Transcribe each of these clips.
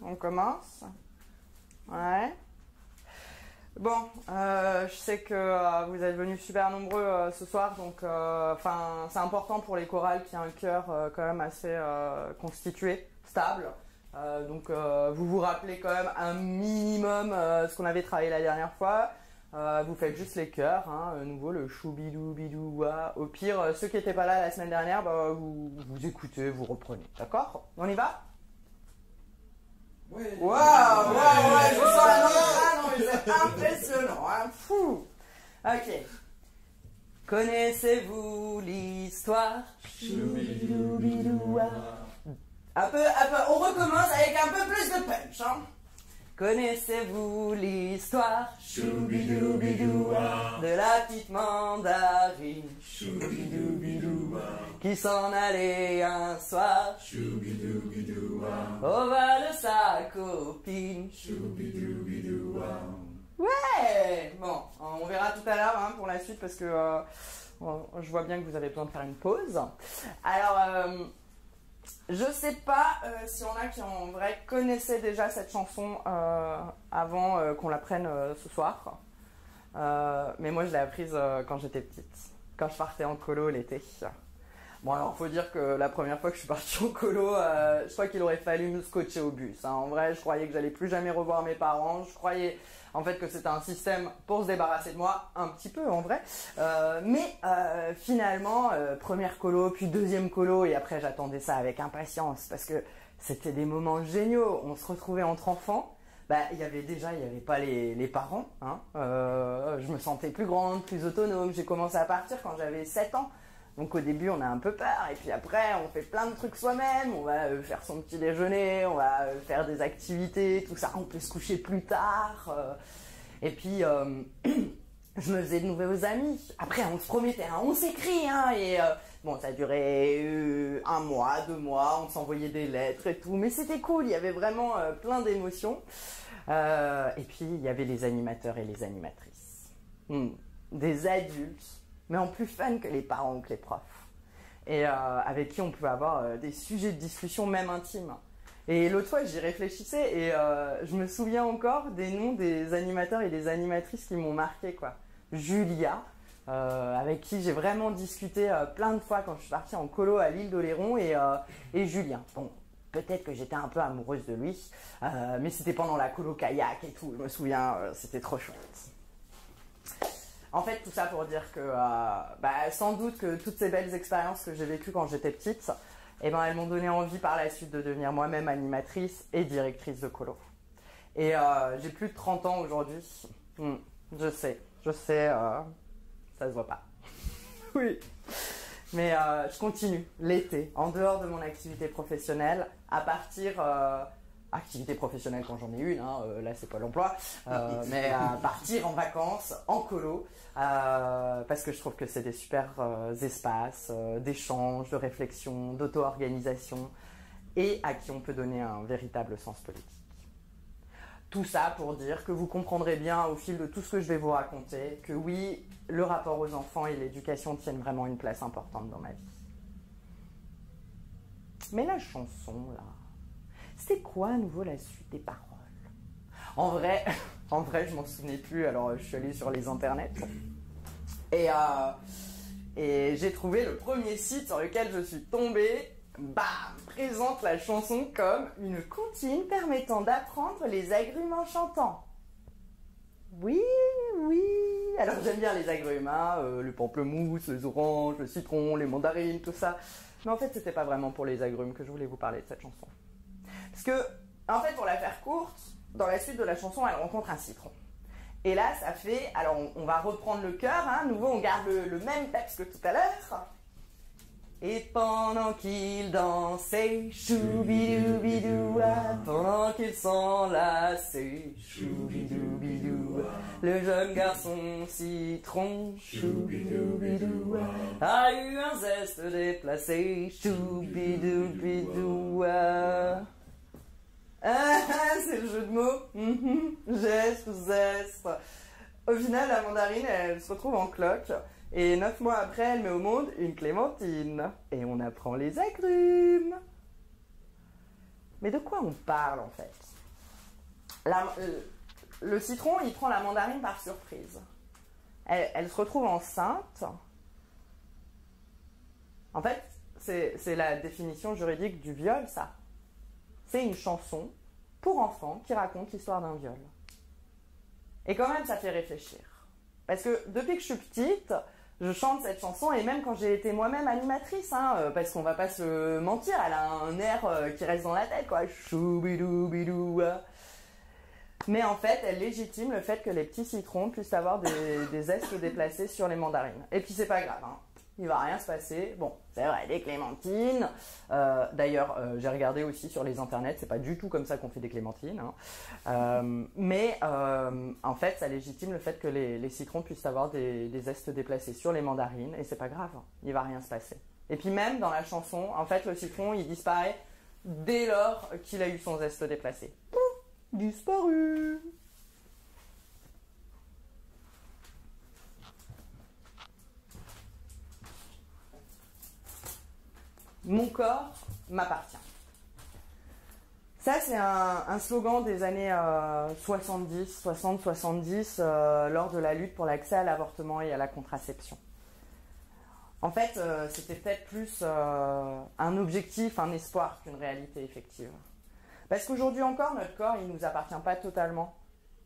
On commence? Ouais. Bon, je sais que vous êtes venus super nombreux ce soir, donc c'est important pour les chorales qu'il y ait un chœur quand même assez constitué, stable. Vous vous rappelez quand même un minimum ce qu'on avait travaillé la dernière fois. Vous faites juste les chœurs, hein, nouveau le choubidou bidou wa. Au pire, ceux qui n'étaient pas là la semaine dernière, vous écoutez, vous reprenez. D'accord? On y va? Oui. Waouh, je sens la note. Ah non, mais c'est impressionnant, hein, fou. Ok. Connaissez-vous l'histoire? Choubidou-bidou-wa. On recommence avec un peu plus de punch, hein. Connaissez-vous l'histoire? Choubidou-bidou-wa. De la petite mandarine, Choubidou-bidou-wa, qui s'en allait un soir, Choubidou-bidou-wa, au bal de sa copine, Choubidou-bidou-wa. Ouais. Bon, on verra tout à l'heure hein, pour la suite parce que je vois bien que vous avez besoin de faire une pause. Alors, je sais pas si on a qui en vrai connaissaient déjà cette chanson avant qu'on la prenne ce soir. Mais moi je l'ai apprise quand j'étais petite, quand je partais en colo l'été. Bon alors faut dire que la première fois que je suis partie en colo, je crois qu'il aurait fallu me scotcher au bus. Hein. En vrai je croyais que j'allais plus jamais revoir mes parents, je croyais en fait que c'était un système pour se débarrasser de moi, un petit peu en vrai. Mais finalement, première colo, puis deuxième colo, et après j'attendais ça avec impatience parce que c'était des moments géniaux. On se retrouvait entre enfants. Il y avait pas les parents. Hein. Je me sentais plus grande, plus autonome. J'ai commencé à partir quand j'avais 7 ans. Donc au début on a un peu peur et puis après on fait plein de trucs soi-même, on va faire son petit déjeuner, on va faire des activités, tout ça, on peut se coucher plus tard. Et puis je me faisais de nouveaux amis. Après on se promettait, hein, on s'écrit hein, et bon ça a duré 1 mois, 2 mois, on s'envoyait des lettres et tout, mais c'était cool, il y avait vraiment plein d'émotions. Et puis il y avait les animateurs et les animatrices, des adultes, mais en plus fun que les parents ou que les profs. Et avec qui on pouvait avoir des sujets de discussion même intimes. Et l'autre fois, j'y réfléchissais et je me souviens encore des noms des animateurs et des animatrices qui m'ont marqué, quoi. Julia, avec qui j'ai vraiment discuté plein de fois quand je suis partie en colo à l'île d'Oléron, et Julien. Bon, peut-être que j'étais un peu amoureuse de lui, mais c'était pendant la colo kayak et tout, je me souviens, c'était trop chouette. En fait, tout ça pour dire que sans doute que toutes ces belles expériences que j'ai vécues quand j'étais petite, elles m'ont donné envie par la suite de devenir moi-même animatrice et directrice de colo. Et j'ai plus de 30 ans aujourd'hui. Je sais, ça se voit pas. Oui. Mais je continue l'été, en dehors de mon activité professionnelle, à partir... activité professionnelle quand j'en ai une, hein, là c'est pas l'emploi, mais partir en vacances, en colo, parce que je trouve que c'est des super espaces d'échange, de réflexion, d'auto-organisation, et à qui on peut donner un véritable sens politique. Tout ça pour dire que vous comprendrez bien au fil de tout ce que je vais vous raconter, que oui, le rapport aux enfants et l'éducation tiennent vraiment une place importante dans ma vie. Mais la chanson, là, c'est quoi à nouveau la suite des paroles? En vrai, je m'en souvenais plus, alors je suis allée sur les internets et j'ai trouvé le premier site sur lequel je suis tombée, présente la chanson comme une comptine permettant d'apprendre les agrumes en chantant. Oui, alors j'aime bien les agrumes, hein, le pamplemousse, les oranges, le citron, les mandarines, tout ça. Mais en fait, c'était pas vraiment pour les agrumes que je voulais vous parler de cette chanson. Parce que, en fait, pour la faire courte, dans la suite de la chanson, elle rencontre un citron. Et là, ça fait... Alors, on va reprendre le chœur, hein. Nouveau, on garde le même texte que tout à l'heure. Et pendant qu'il dansait, choubidoubidou-ah, pendant qu'il s'enlaçait, choubidoubidou-ah, le jeune garçon citron, choubidoubidou-ah, a eu un zeste déplacé, choubidoubidou-ah. C'est le jeu de mots. Geste, zeste. Au final, la mandarine, elle se retrouve en cloque. Et 9 mois après, elle met au monde une clémentine. Et on apprend les agrumes. Mais de quoi on parle en fait? Le citron, il prend la mandarine par surprise. Elle se retrouve enceinte. En fait, c'est la définition juridique du viol, ça. C'est une chanson pour enfants qui raconte l'histoire d'un viol. Et quand même, ça fait réfléchir. Parce que depuis que je suis petite, je chante cette chanson, et même quand j'ai été moi-même animatrice, parce qu'on va pas se mentir, elle a un air qui reste dans la tête, quoi. Choubidou-bidou. Mais en fait, elle légitime le fait que les petits citrons puissent avoir des zestes déplacés sur les mandarines. Et puis c'est pas grave, hein. Il va rien se passer. Bon, c'est vrai, des clémentines. D'ailleurs, j'ai regardé aussi sur les internets, c'est pas du tout comme ça qu'on fait des clémentines. Mais en fait, ça légitime le fait que les citrons puissent avoir des zestes déplacés sur les mandarines, et c'est pas grave, hein. Il va rien se passer. Et puis même dans la chanson, en fait, le citron, il disparaît dès lors qu'il a eu son zeste déplacé. Pouf, disparu. Mon corps m'appartient. Ça, c'est un slogan des années 60-70, lors de la lutte pour l'accès à l'avortement et à la contraception. En fait, c'était peut-être plus un objectif, un espoir qu'une réalité effective. Parce qu'aujourd'hui encore, notre corps, il ne nous appartient pas totalement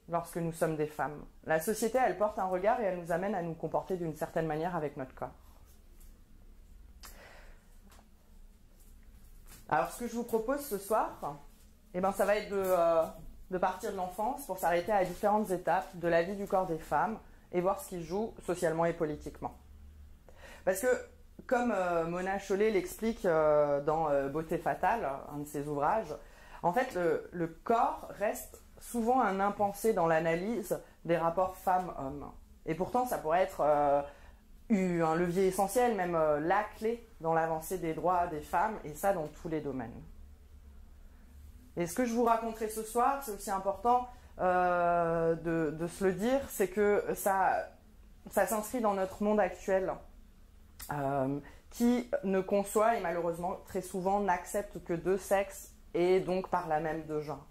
lorsque nous sommes des femmes. La société, elle porte un regard et elle nous amène à nous comporter d'une certaine manière avec notre corps. Alors, ce que je vous propose ce soir, ça va être de partir de l'enfance pour s'arrêter à différentes étapes de la vie du corps des femmes et voir ce qui joue socialement et politiquement. Parce que, comme Mona Chollet l'explique dans Beauté fatale, un de ses ouvrages, en fait, le corps reste souvent un impensé dans l'analyse des rapports femmes-hommes. Et pourtant, ça pourrait être un levier essentiel, même la clé dans l'avancée des droits des femmes, et ça dans tous les domaines. Et ce que je vous raconterai ce soir, c'est aussi important de se le dire, c'est que ça s'inscrit dans notre monde actuel, qui ne conçoit et malheureusement très souvent n'accepte que deux sexes et donc par là même deux genres.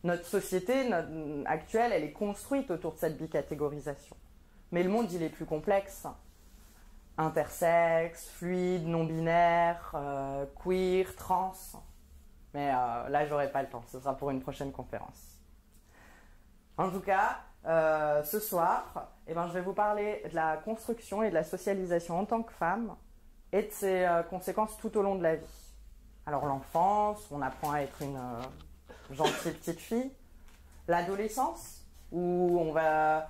Notre société actuelle, elle est construite autour de cette bicatégorisation. Mais le monde, il est plus complexe. Intersexe, fluide, non-binaire, queer, trans. Mais là, j'aurai pas le temps. Ce sera pour une prochaine conférence. En tout cas, ce soir, je vais vous parler de la construction et de la socialisation en tant que femme et de ses conséquences tout au long de la vie. Alors l'enfance, on apprend à être une gentille petite fille. L'adolescence, où on va...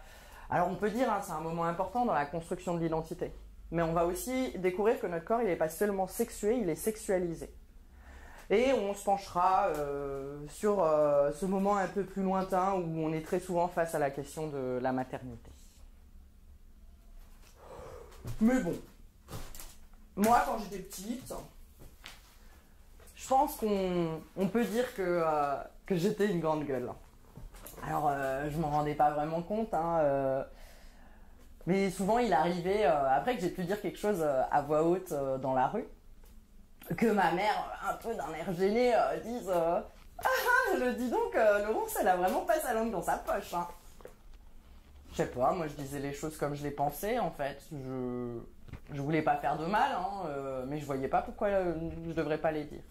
Alors on peut dire, c'est un moment important dans la construction de l'identité. Mais on va aussi découvrir que notre corps, il n'est pas seulement sexué, il est sexualisé. Et on se penchera sur ce moment un peu plus lointain où on est très souvent face à la question de la maternité. Mais bon, moi quand j'étais petite, je pense qu'on peut dire que j'étais une grande gueule. Alors je m'en rendais pas vraiment compte, mais souvent il arrivait, après que j'ai pu dire quelque chose à voix haute dans la rue, que ma mère, un peu d'un air gêné, dise je dis donc, Laurence, elle a vraiment pas sa langue dans sa poche. Je sais pas, moi je disais les choses comme je les pensais en fait. Je voulais pas faire de mal, mais je voyais pas pourquoi je devrais pas les dire.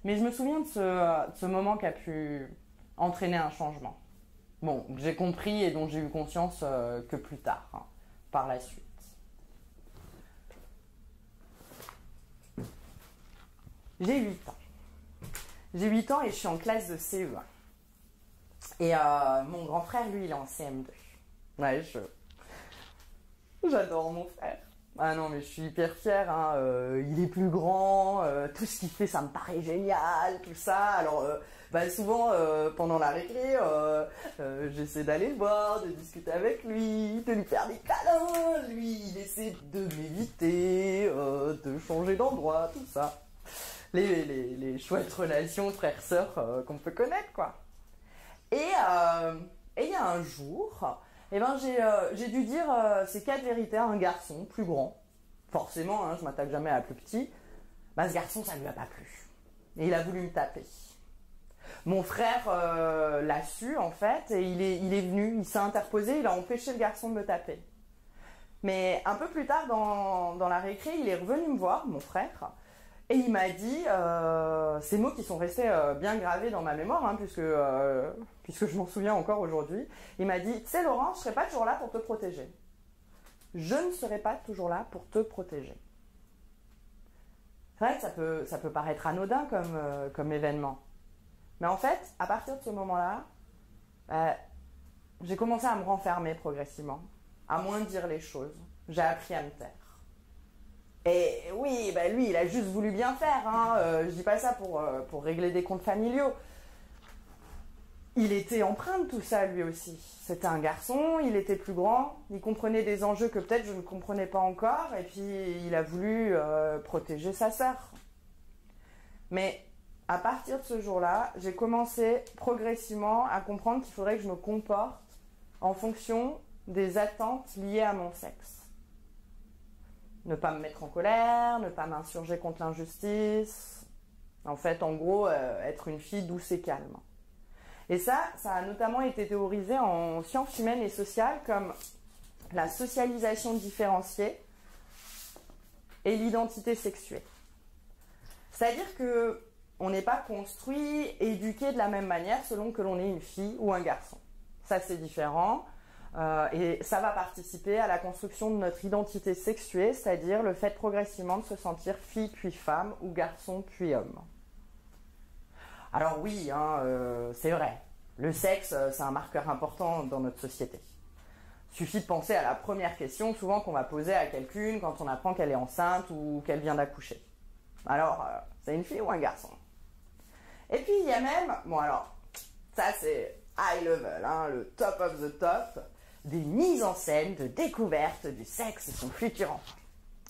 Mais je me souviens de ce moment qui a pu entraîner un changement. Bon, que j'ai compris et dont j'ai eu conscience que plus tard, par la suite. J'ai 8 ans. J'ai 8 ans et je suis en classe de CE1. Et mon grand frère, lui, il est en CM2. Ouais, j'adore mon frère. Ah non, mais je suis hyper fière, il est plus grand, tout ce qu'il fait, ça me paraît génial, tout ça. Alors, souvent, pendant la récré, j'essaie d'aller le voir, de discuter avec lui, de lui faire des câlins. Lui, il essaie de m'éviter, de changer d'endroit, tout ça. Les chouettes relations frères-sœurs qu'on peut connaître, quoi. Et il y a un jour, j'ai dû dire ces 4 vérités à un garçon plus grand. Forcément, je m'attaque jamais à plus petit. Ce garçon, ça lui a pas plu. et il a voulu me taper. Mon frère l'a su en fait et il est venu, il s'est interposé, il a empêché le garçon de me taper. Mais un peu plus tard dans la récré, il est revenu me voir, mon frère, et il m'a dit ces mots qui sont restés bien gravés dans ma mémoire, hein, puisque je m'en souviens encore aujourd'hui. Il m'a dit, tu sais Laurent, je ne serai pas toujours là pour te protéger. Je ne serai pas toujours là pour te protéger. C'est vrai que ça peut paraître anodin comme événement. Mais en fait, à partir de ce moment-là, j'ai commencé à me renfermer progressivement, à moins dire les choses. J'ai appris à me taire. Et oui, lui, il a juste voulu bien faire. Hein. Je dis pas ça pour régler des comptes familiaux. Il était empreint de tout ça, lui aussi. C'était un garçon, il était plus grand, il comprenait des enjeux que peut-être je ne comprenais pas encore, et puis il a voulu protéger sa sœur. Mais à partir de ce jour-là, j'ai commencé progressivement à comprendre qu'il faudrait que je me comporte en fonction des attentes liées à mon sexe. Ne pas me mettre en colère, ne pas m'insurger contre l'injustice. En fait, en gros, être une fille douce et calme. Et ça a notamment été théorisé en sciences humaines et sociales comme la socialisation différenciée et l'identité sexuée. C'est-à-dire que on n'est pas construit, éduqué de la même manière selon que l'on est une fille ou un garçon. Ça, c'est différent. Et ça va participer à la construction de notre identité sexuée, c'est-à-dire le fait progressivement de se sentir fille puis femme ou garçon puis homme. Alors oui, hein, c'est vrai, le sexe, c'est un marqueur important dans notre société. Suffit de penser à la première question souvent qu'on va poser à quelqu'une quand on apprend qu'elle est enceinte ou qu'elle vient d'accoucher. Alors, c'est une fille ou un garçon? Et puis il y a même, bon alors, ça c'est high level, hein, le top of the top, des mises en scène de découverte du sexe de son futur enfant.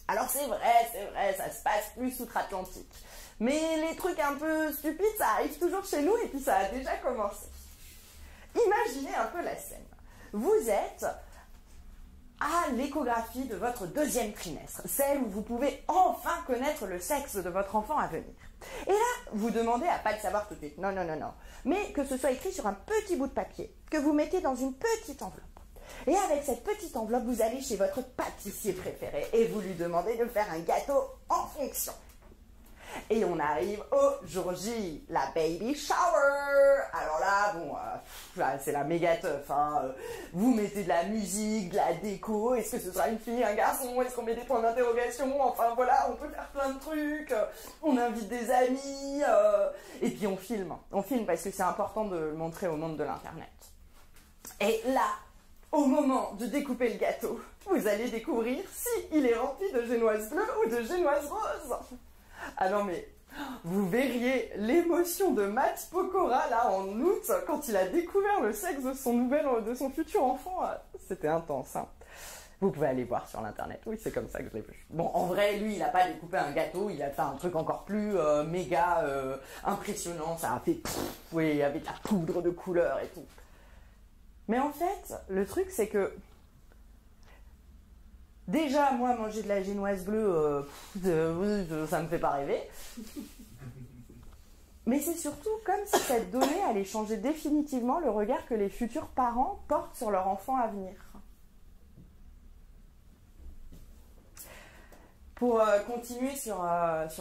Alors c'est vrai, ça se passe plus outre-Atlantique. Mais les trucs un peu stupides, ça arrive toujours chez nous et puis ça a déjà commencé. Imaginez un peu la scène. Vous êtes à l'échographie de votre deuxième trimestre, celle où vous pouvez enfin connaître le sexe de votre enfant à venir. Et là, vous demandez à pas le savoir tout de suite. Non. Mais que ce soit écrit sur un petit bout de papier, que vous mettez dans une petite enveloppe. Et avec cette petite enveloppe, vous allez chez votre pâtissier préféré et vous lui demandez de faire un gâteau en fonction. Et on arrive au jour J, la baby shower. Alors là, bon, c'est la méga teuf, hein. Vous mettez de la musique, de la déco. Est-ce que ce sera une fille, un garçon? Est-ce qu'on met des points d'interrogation? Enfin voilà, on peut faire plein de trucs. On invite des amis. Et puis on filme. On filme parce que c'est important de le montrer au monde de l'internet. Et là, au moment de découper le gâteau, vous allez découvrir s'il est rempli de génoises bleues ou de génoises roses. Ah non mais, vous verriez l'émotion de Matt Pokora là en août quand il a découvert le sexe de son futur enfant. C'était intense, hein. Vous pouvez aller voir sur l'internet, oui c'est comme ça que je l'ai vu. Bon en vrai lui il n'a pas découpé un gâteau, il a fait un truc encore plus méga impressionnant, ça a fait oui avec la poudre de couleur et tout. Mais en fait le truc c'est que déjà, moi, manger de la génoise bleue, ça me fait pas rêver. Mais c'est surtout comme si cette donnée allait changer définitivement le regard que les futurs parents portent sur leur enfant à venir. Pour continuer sur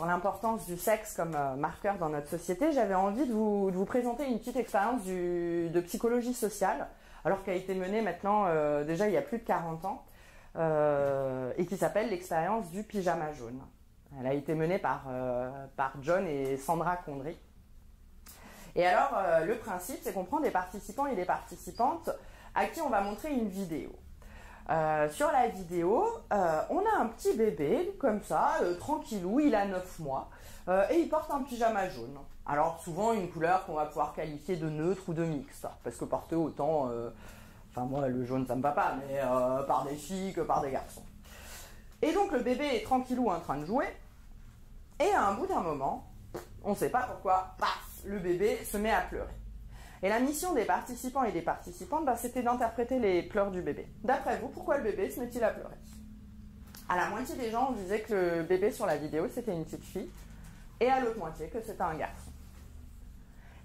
l'importance du sexe comme marqueur dans notre société, j'avais envie de vous présenter une petite expérience de psychologie sociale, alors qu'elle a été menée maintenant, déjà il y a plus de 40 ans. Et qui s'appelle l'expérience du pyjama jaune. Elle a été menée par John et Sandra Condry. Et alors, le principe, c'est qu'on prend des participants et des participantes à qui on va montrer une vidéo. Sur la vidéo, on a un petit bébé, comme ça, tranquillou, il a 9 mois, et il porte un pyjama jaune. Alors, souvent, une couleur qu'on va pouvoir qualifier de neutre ou de mixte, parce que porter autant... Enfin, moi, le jaune, ça me va pas, mais par des filles que par des garçons. Et donc, le bébé est tranquillou en train de jouer. Et à un bout d'un moment, on ne sait pas pourquoi, paf, le bébé se met à pleurer. Et la mission des participants et des participantes, c'était d'interpréter les pleurs du bébé. D'après vous, pourquoi le bébé se met-il à pleurer? À la moitié des gens, on disait que le bébé sur la vidéo, c'était une petite fille. et à l'autre moitié que c'était un garçon.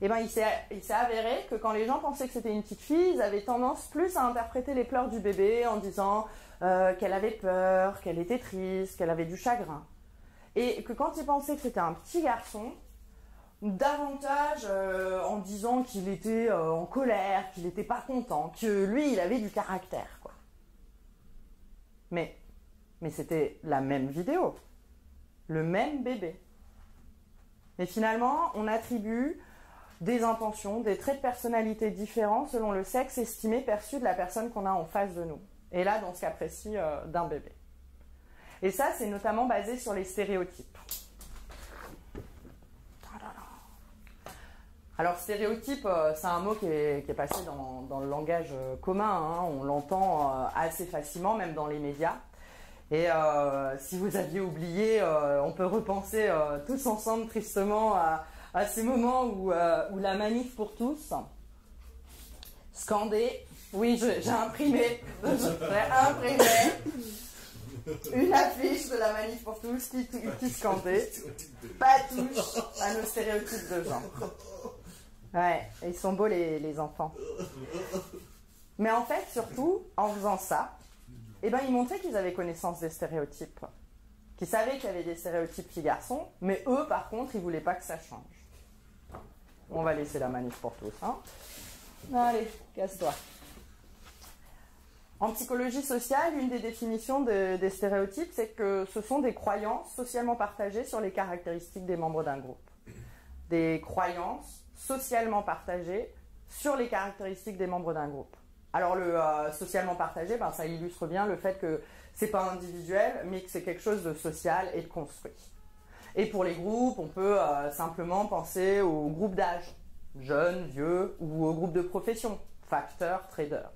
Et ben il s'est avéré que quand les gens pensaient que c'était une petite fille, ils avaient tendance plus à interpréter les pleurs du bébé en disant qu'elle avait peur, qu'elle était triste, qu'elle avait du chagrin. Et que quand ils pensaient que c'était un petit garçon, davantage en disant qu'il était en colère, qu'il n'était pas content, que lui il avait du caractère, quoi. Mais c'était la même vidéo, le même bébé. Mais finalement, on attribue des intentions, des traits de personnalité différents selon le sexe estimé perçu de la personne qu'on a en face de nous. Et là, dans ce cas précis, d'un bébé. Et ça, c'est notamment basé sur les stéréotypes. Alors, stéréotype, c'est un mot qui est passé dans le langage commun, hein. On l'entend assez facilement, même dans les médias. Et si vous aviez oublié, on peut repenser tous ensemble tristement à ces moments où la manif pour tous scandait. Oui, j'ai imprimé une affiche de la manif pour tous qui scandait « Pas touche à nos stéréotypes de genre ». Ouais, ils sont beaux les enfants. Mais en fait, surtout, en faisant ça, eh ben, ils montraient qu'ils avaient connaissance des stéréotypes. Qu'ils savaient qu'il y avait des stéréotypes filles-garçons, mais eux, par contre, ils ne voulaient pas que ça change. On va laisser la manif pour tous, hein. Allez, casse-toi. En psychologie sociale, une des définitions des stéréotypes, c'est que ce sont des croyances socialement partagées sur les caractéristiques des membres d'un groupe. Des croyances socialement partagées sur les caractéristiques des membres d'un groupe. Alors le socialement partagé, ben, ça illustre bien le fait que c'est pas individuel, mais que c'est quelque chose de social et de construit. Et pour les groupes, on peut simplement penser aux groupes d'âge, jeunes, vieux, ou aux groupes de profession, facteurs, traders.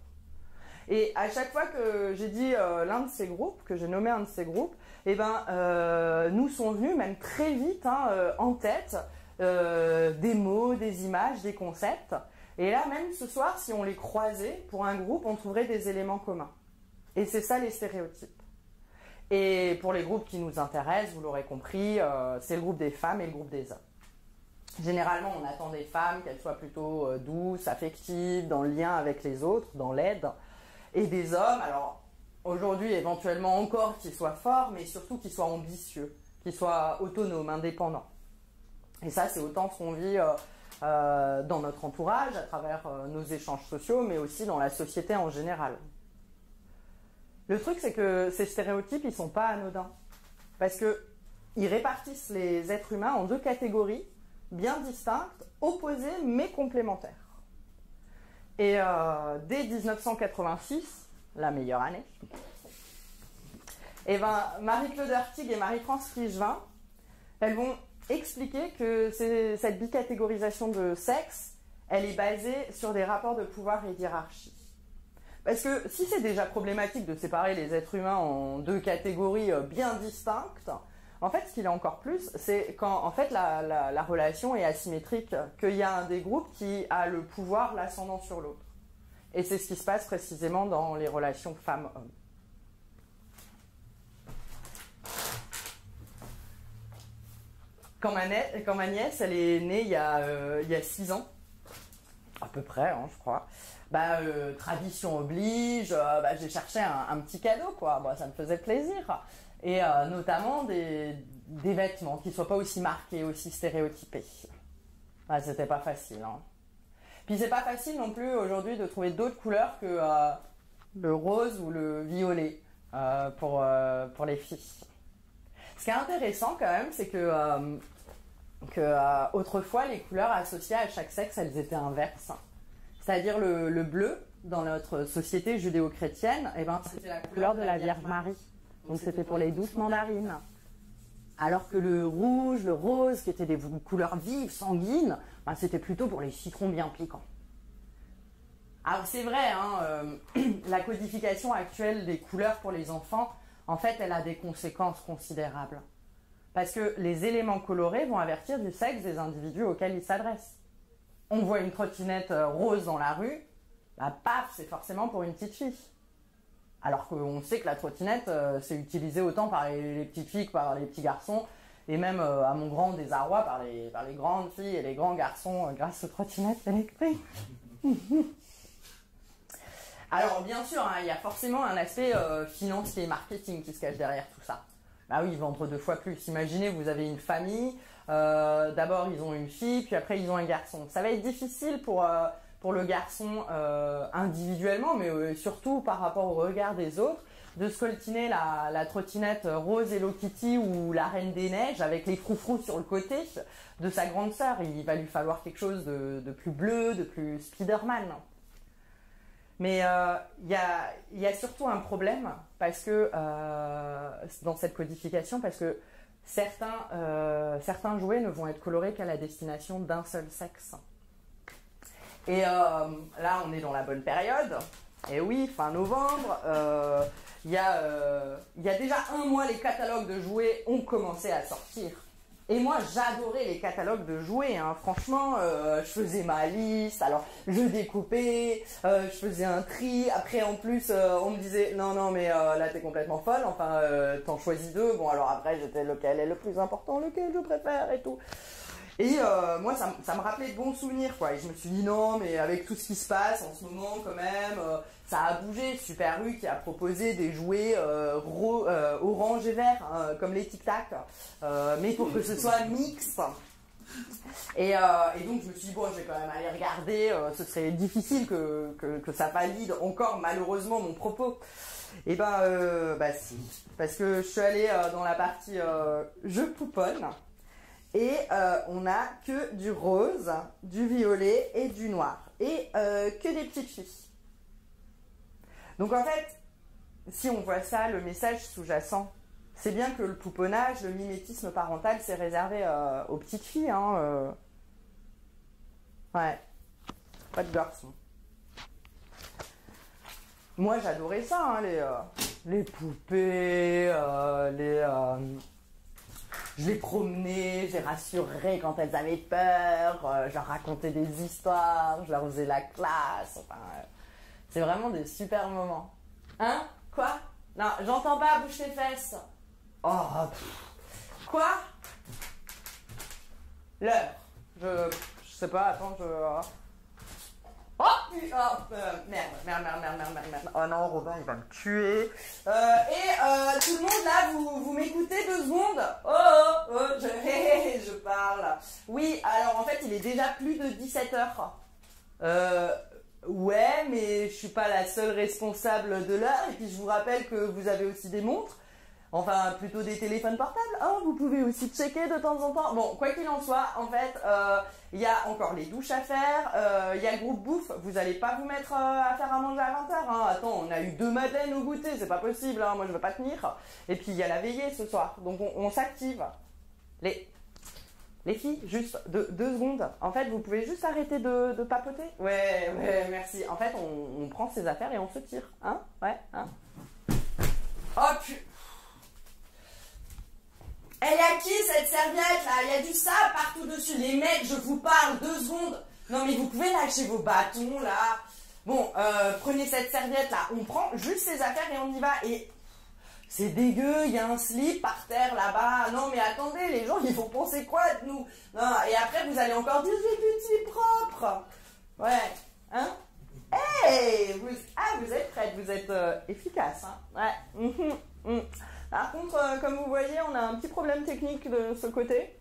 Et à chaque fois que j'ai dit l'un de ces groupes, que j'ai nommé un de ces groupes, eh ben, nous sont venus même très vite en tête des mots, des images, des concepts. Et là, même ce soir, si on les croisait, pour un groupe, on trouverait des éléments communs. Et c'est ça les stéréotypes. Et pour les groupes qui nous intéressent, vous l'aurez compris, c'est le groupe des femmes et le groupe des hommes. Généralement, on attend des femmes qu'elles soient plutôt douces, affectives, dans le lien avec les autres, dans l'aide. Et des hommes, alors aujourd'hui, éventuellement encore qu'ils soient forts, mais surtout qu'ils soient ambitieux, qu'ils soient autonomes, indépendants. Et ça, c'est autant ce qu'on vit dans notre entourage, à travers nos échanges sociaux, mais aussi dans la société en général. Le truc, c'est que ces stéréotypes, ils ne sont pas anodins. Parce qu'ils répartissent les êtres humains en deux catégories bien distinctes, opposées mais complémentaires. Et dès 1986, la meilleure année, et ben, Marie-Claude Artigue et Marie-France Fligevin, elles vont expliquer que cette bicatégorisation de sexe, elle est basée sur des rapports de pouvoir et d'hierarchie. Parce que si c'est déjà problématique de séparer les êtres humains en deux catégories bien distinctes, en fait, ce qu'il y a encore plus, c'est quand en fait la relation est asymétrique, qu'il y a un des groupes qui a le pouvoir, l'ascendant sur l'autre. Et c'est ce qui se passe précisément dans les relations femmes-hommes. Quand ma nièce, elle est née il y a 6 ans, à peu près, hein, je crois. Tradition oblige, j'ai cherché un petit cadeau, quoi. Ça me faisait plaisir. Et notamment des vêtements qui ne soient pas aussi marqués, aussi stéréotypés. C'était pas facile, hein. Puis c'est pas facile non plus aujourd'hui de trouver d'autres couleurs que le rose ou le violet pour les filles. Ce qui est intéressant quand même, c'est que autrefois, les couleurs associées à chaque sexe, elles étaient inverses. C'est-à-dire le bleu, dans notre société judéo-chrétienne, eh ben, c'était la couleur de la Vierge Marie. Donc c'était pour les douces mandarines. Alors que le rouge, le rose, qui étaient des couleurs vives, sanguines, c'était plutôt pour les citrons bien piquants. Alors c'est vrai, hein, la codification actuelle des couleurs pour les enfants, en fait, elle a des conséquences considérables. Parce que les éléments colorés vont avertir du sexe des individus auxquels ils s'adressent. On voit une trottinette rose dans la rue, paf, c'est forcément pour une petite fille. Alors qu'on sait que la trottinette, c'est utilisé autant par les petites filles que par les petits garçons. et même à mon grand désarroi par les grandes filles et les grands garçons grâce aux trottinettes électriques. Alors bien sûr, hein, il y a forcément un aspect financier et marketing qui se cache derrière tout ça. Bah oui, vendre 2 fois plus. Imaginez, vous avez une famille, d'abord ils ont une fille, puis après ils ont un garçon. Ça va être difficile pour le garçon individuellement, mais surtout par rapport au regard des autres, de scoltiner la trottinette rose Hello Kitty ou la Reine des Neiges avec les froufrous sur le côté de sa grande sœur. Il va lui falloir quelque chose de plus bleu, de plus Spider-Man. Mais il y a surtout un problème parce que dans cette codification, parce que certains jouets ne vont être colorés qu'à la destination d'un seul sexe. Et là, on est dans la bonne période. Et oui, fin novembre, il y a déjà 1 mois, les catalogues de jouets ont commencé à sortir. Et moi, j'adorais les catalogues de jouets, hein. Franchement, je faisais ma liste, alors je découpais, je faisais un tri. Après, en plus, on me disait, non, mais là, t'es complètement folle, enfin, t'en choisis 2. Bon, alors après, j'étais lequel est le plus important, lequel je préfère et tout. Et moi, ça me rappelait de bons souvenirs, quoi. Et je me suis dit, non, mais avec tout ce qui se passe en ce moment, quand même, ça a bougé. Super U qui a proposé des jouets orange et vert, hein, comme les Tic Tac, mais pour que ce soit mixte. Et donc, je me suis dit, bon, je vais quand même aller regarder. Ce serait difficile que ça valide encore, malheureusement, mon propos. Et bah si. Parce que je suis allée dans la partie je pouponne. Et on a que du rose, du violet et du noir. Et que des petites filles. Donc en fait, si on voit ça, le message sous-jacent, c'est bien que le pouponnage, le mimétisme parental, c'est réservé aux petites filles. Hein, Ouais, pas de garçons. Moi j'adorais ça, hein, les poupées, je les promenais, je les rassurais quand elles avaient peur, je leur racontais des histoires, je leur faisais la classe, enfin, c'est vraiment des super moments. Hein? Quoi? Non, j'entends pas, bouge tes fesses. Oh, quoi? L'heure. Je sais pas, attends, Oh, merde. Oh non, Robin, il va me tuer. Tout le monde là, vous m'écoutez 2 secondes? Je parle. Oui, alors en fait, il est déjà plus de 17 h. Ouais, mais je suis pas la seule responsable de l'heure. Et puis je vous rappelle que vous avez aussi des montres. Enfin, plutôt des téléphones portables. Oh, vous pouvez aussi checker de temps en temps. Bon, quoi qu'il en soit, en fait, il y a encore les douches à faire. Il y a le groupe bouffe. Vous n'allez pas vous mettre à faire à manger à 20 h. Hein. Attends, on a eu 2 madeleines au goûter. C'est pas possible. Hein. Moi, je veux pas tenir. Et puis, il y a la veillée ce soir. Donc, on s'active. Les filles, juste 2 secondes. En fait, vous pouvez juste arrêter de papoter. Ouais, merci. En fait, on prend ses affaires et on se tire. Hein? Ouais, hein? Oh, putain. Elle est à qui cette serviette là? Il y a du sable partout dessus. Les mecs, je vous parle, 2 secondes. Non mais vous pouvez lâcher vos bâtons là. Bon, prenez cette serviette là. On prend juste ses affaires et on y va. Et c'est dégueu, il y a un slip par terre là-bas. Non mais attendez, les gens ils vont penser quoi de nous? Non, et après vous allez encore dire j'ai plus de slip propre. Ouais, hein? Hey, vous êtes prête, vous êtes efficace. Hein? Ouais. Par contre, comme vous voyez, on a un petit problème technique de ce côté.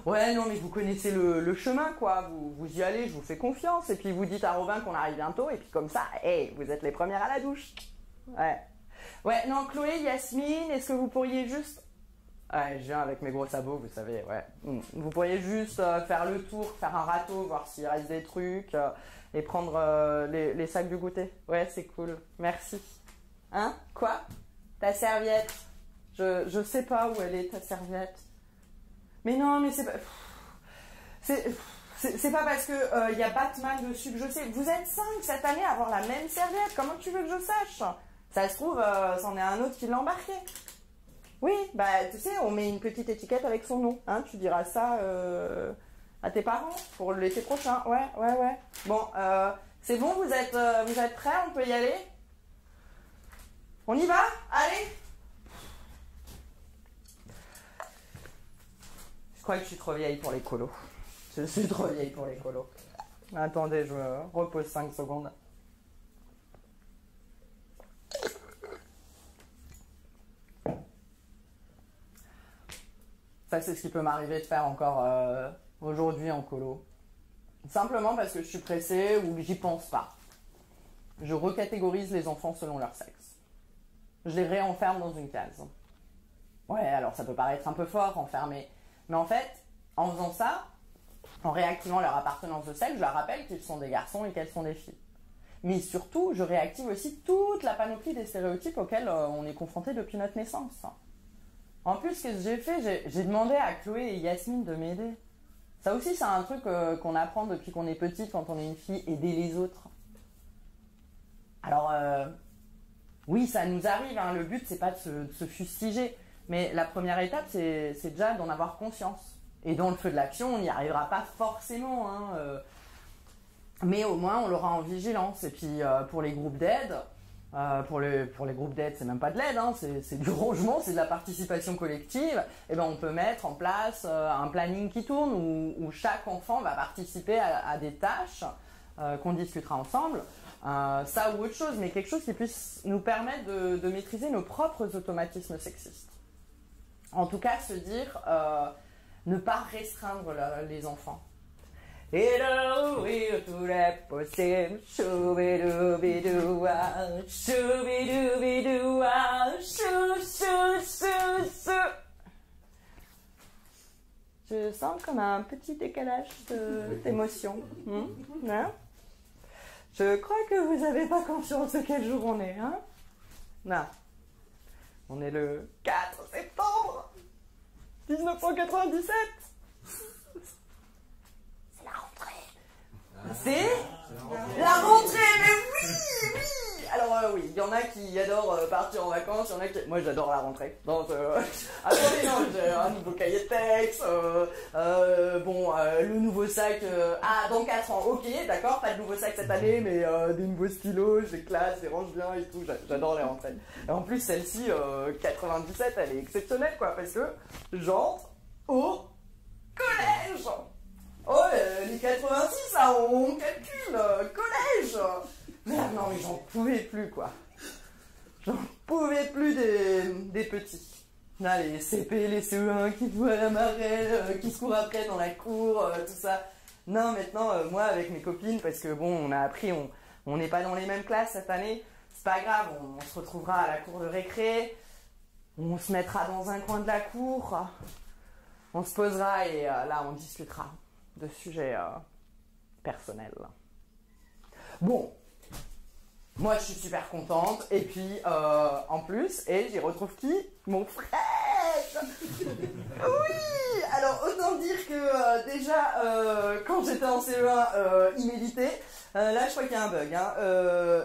Ouais, non, mais vous connaissez le chemin, quoi. Vous y allez, je vous fais confiance. Et puis, vous dites à Robin qu'on arrive bientôt. Et puis, comme ça, hey, vous êtes les premières à la douche. Ouais, non, Chloé, Yasmine, est-ce que vous pourriez juste... Ouais, je viens avec mes gros sabots, vous savez, ouais. Vous pourriez juste faire le tour, faire un râteau, voir s'il reste des trucs, et prendre les sacs du goûter. Ouais, c'est cool. Merci. Hein? Quoi? Ta serviette. Je sais pas où elle est, ta serviette. Mais non, mais c'est pas... C'est pas parce que y a Batman dessus que je sais. Vous êtes 5 cette année à avoir la même serviette. Comment tu veux que je sache? Ça se trouve, c'en est un autre qui l'a embarqué. Oui, bah tu sais, on met une petite étiquette avec son nom. Hein, tu diras ça à tes parents pour l'été prochain. Ouais. Bon, c'est bon, vous êtes prêts? On peut y aller? On y va? Allez! crois que je suis trop vieille pour les colos. Je suis trop vieille pour les colos. Attendez, je me repose 5 secondes. Ça, c'est ce qui peut m'arriver de faire encore aujourd'hui en colo. Simplement parce que je suis pressée ou que j'y pense pas. Je recatégorise les enfants selon leur sexe. Je les réenferme dans une case. Ouais, alors ça peut paraître un peu fort, enfermé. Mais en fait, en faisant ça, en réactivant leur appartenance de sexe, je leur rappelle qu'ils sont des garçons et qu'elles sont des filles. Mais surtout, je réactive aussi toute la panoplie des stéréotypes auxquels on est confronté depuis notre naissance. En plus, qu'est-ce que j'ai fait? J'ai demandé à Chloé et Yasmine de m'aider. Ça aussi, c'est un truc qu'on apprend depuis qu'on est petite, quand on est une fille, aider les autres. Alors, oui, ça nous arrive, hein, le but, c'est pas de se fustiger. Mais la première étape, c'est déjà d'en avoir conscience. Et dans le feu de l'action, on n'y arrivera pas forcément. Hein, mais au moins, on l'aura en vigilance. Et puis, pour les groupes d'aide, pour les groupes d'aide, c'est même pas de l'aide, hein, c'est du rangement, c'est de la participation collective. Et ben, on peut mettre en place un planning qui tourne où chaque enfant va participer à des tâches qu'on discutera ensemble. Ça ou autre chose, mais quelque chose qui puisse nous permettre de maîtriser nos propres automatismes sexistes. En tout cas, se dire, ne pas restreindre les enfants. Hello, we're to that possible, shoo-be-doo-be-doo-ah, shoo-be-doo-be-doo-ah, shoo-shoo-shoo-shoo. Je sens comme un petit décalage d'émotions. Hein? Je crois que vous n'avez pas conscience de quel jour on est, hein? Non. On est le 4 septembre 1997. C'est la rentrée. C'est la rentrée, mais oui, oui. Alors oui, il y en a qui adorent partir en vacances, il y en a qui... Moi j'adore la rentrée. Donc, attendez, non, j'ai un nouveau cahier de texte, le nouveau sac... dans 4 ans, ok, d'accord, pas de nouveau sac cette année, mais des nouveaux stylos, je les classe, je les range bien et tout, j'adore les rentrées. Et en plus, celle-ci, 97, elle est exceptionnelle, quoi, parce que j'entre au collège. Oh, les 86, là, on calcule, collège. Merde, non, mais j'en pouvais plus, quoi. J'en pouvais plus des petits. Là, les CP, les CE1 qui jouent à la marelle, qui se courent après dans la cour, tout ça. Non, maintenant, moi, avec mes copines, parce que bon, on a appris, on n'est pas dans les mêmes classes cette année, c'est pas grave, on se retrouvera à la cour de récré, on se mettra dans un coin de la cour, on se posera et là, on discutera de sujets personnels. Bon. Moi, je suis super contente. Et puis, en plus, j'y retrouve qui? Mon frère. Oui. Alors, autant dire que déjà, quand j'étais en CE1, il m'évitait. Là, je crois qu'il y a un bug. Hein.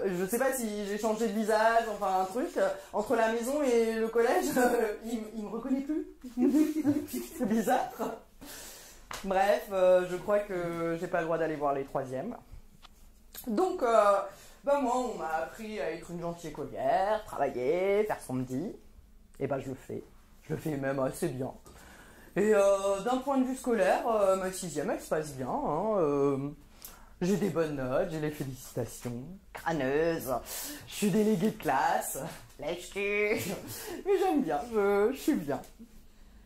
Je sais pas si j'ai changé de visage, enfin un truc. Entre la maison et le collège, il me reconnaît plus. C'est bizarre. Bref, je crois que j'ai pas le droit d'aller voir les troisièmes. Donc... moi, on m'a appris à être une gentille écolière, travailler, faire son midi. Et je le fais. Je le fais même assez bien. Et d'un point de vue scolaire, ma 6e, elle se passe bien. Hein, j'ai des bonnes notes, j'ai les félicitations. Crâneuse. Je suis déléguée de classe. Lèche-cul. Mais j'aime bien, je suis bien.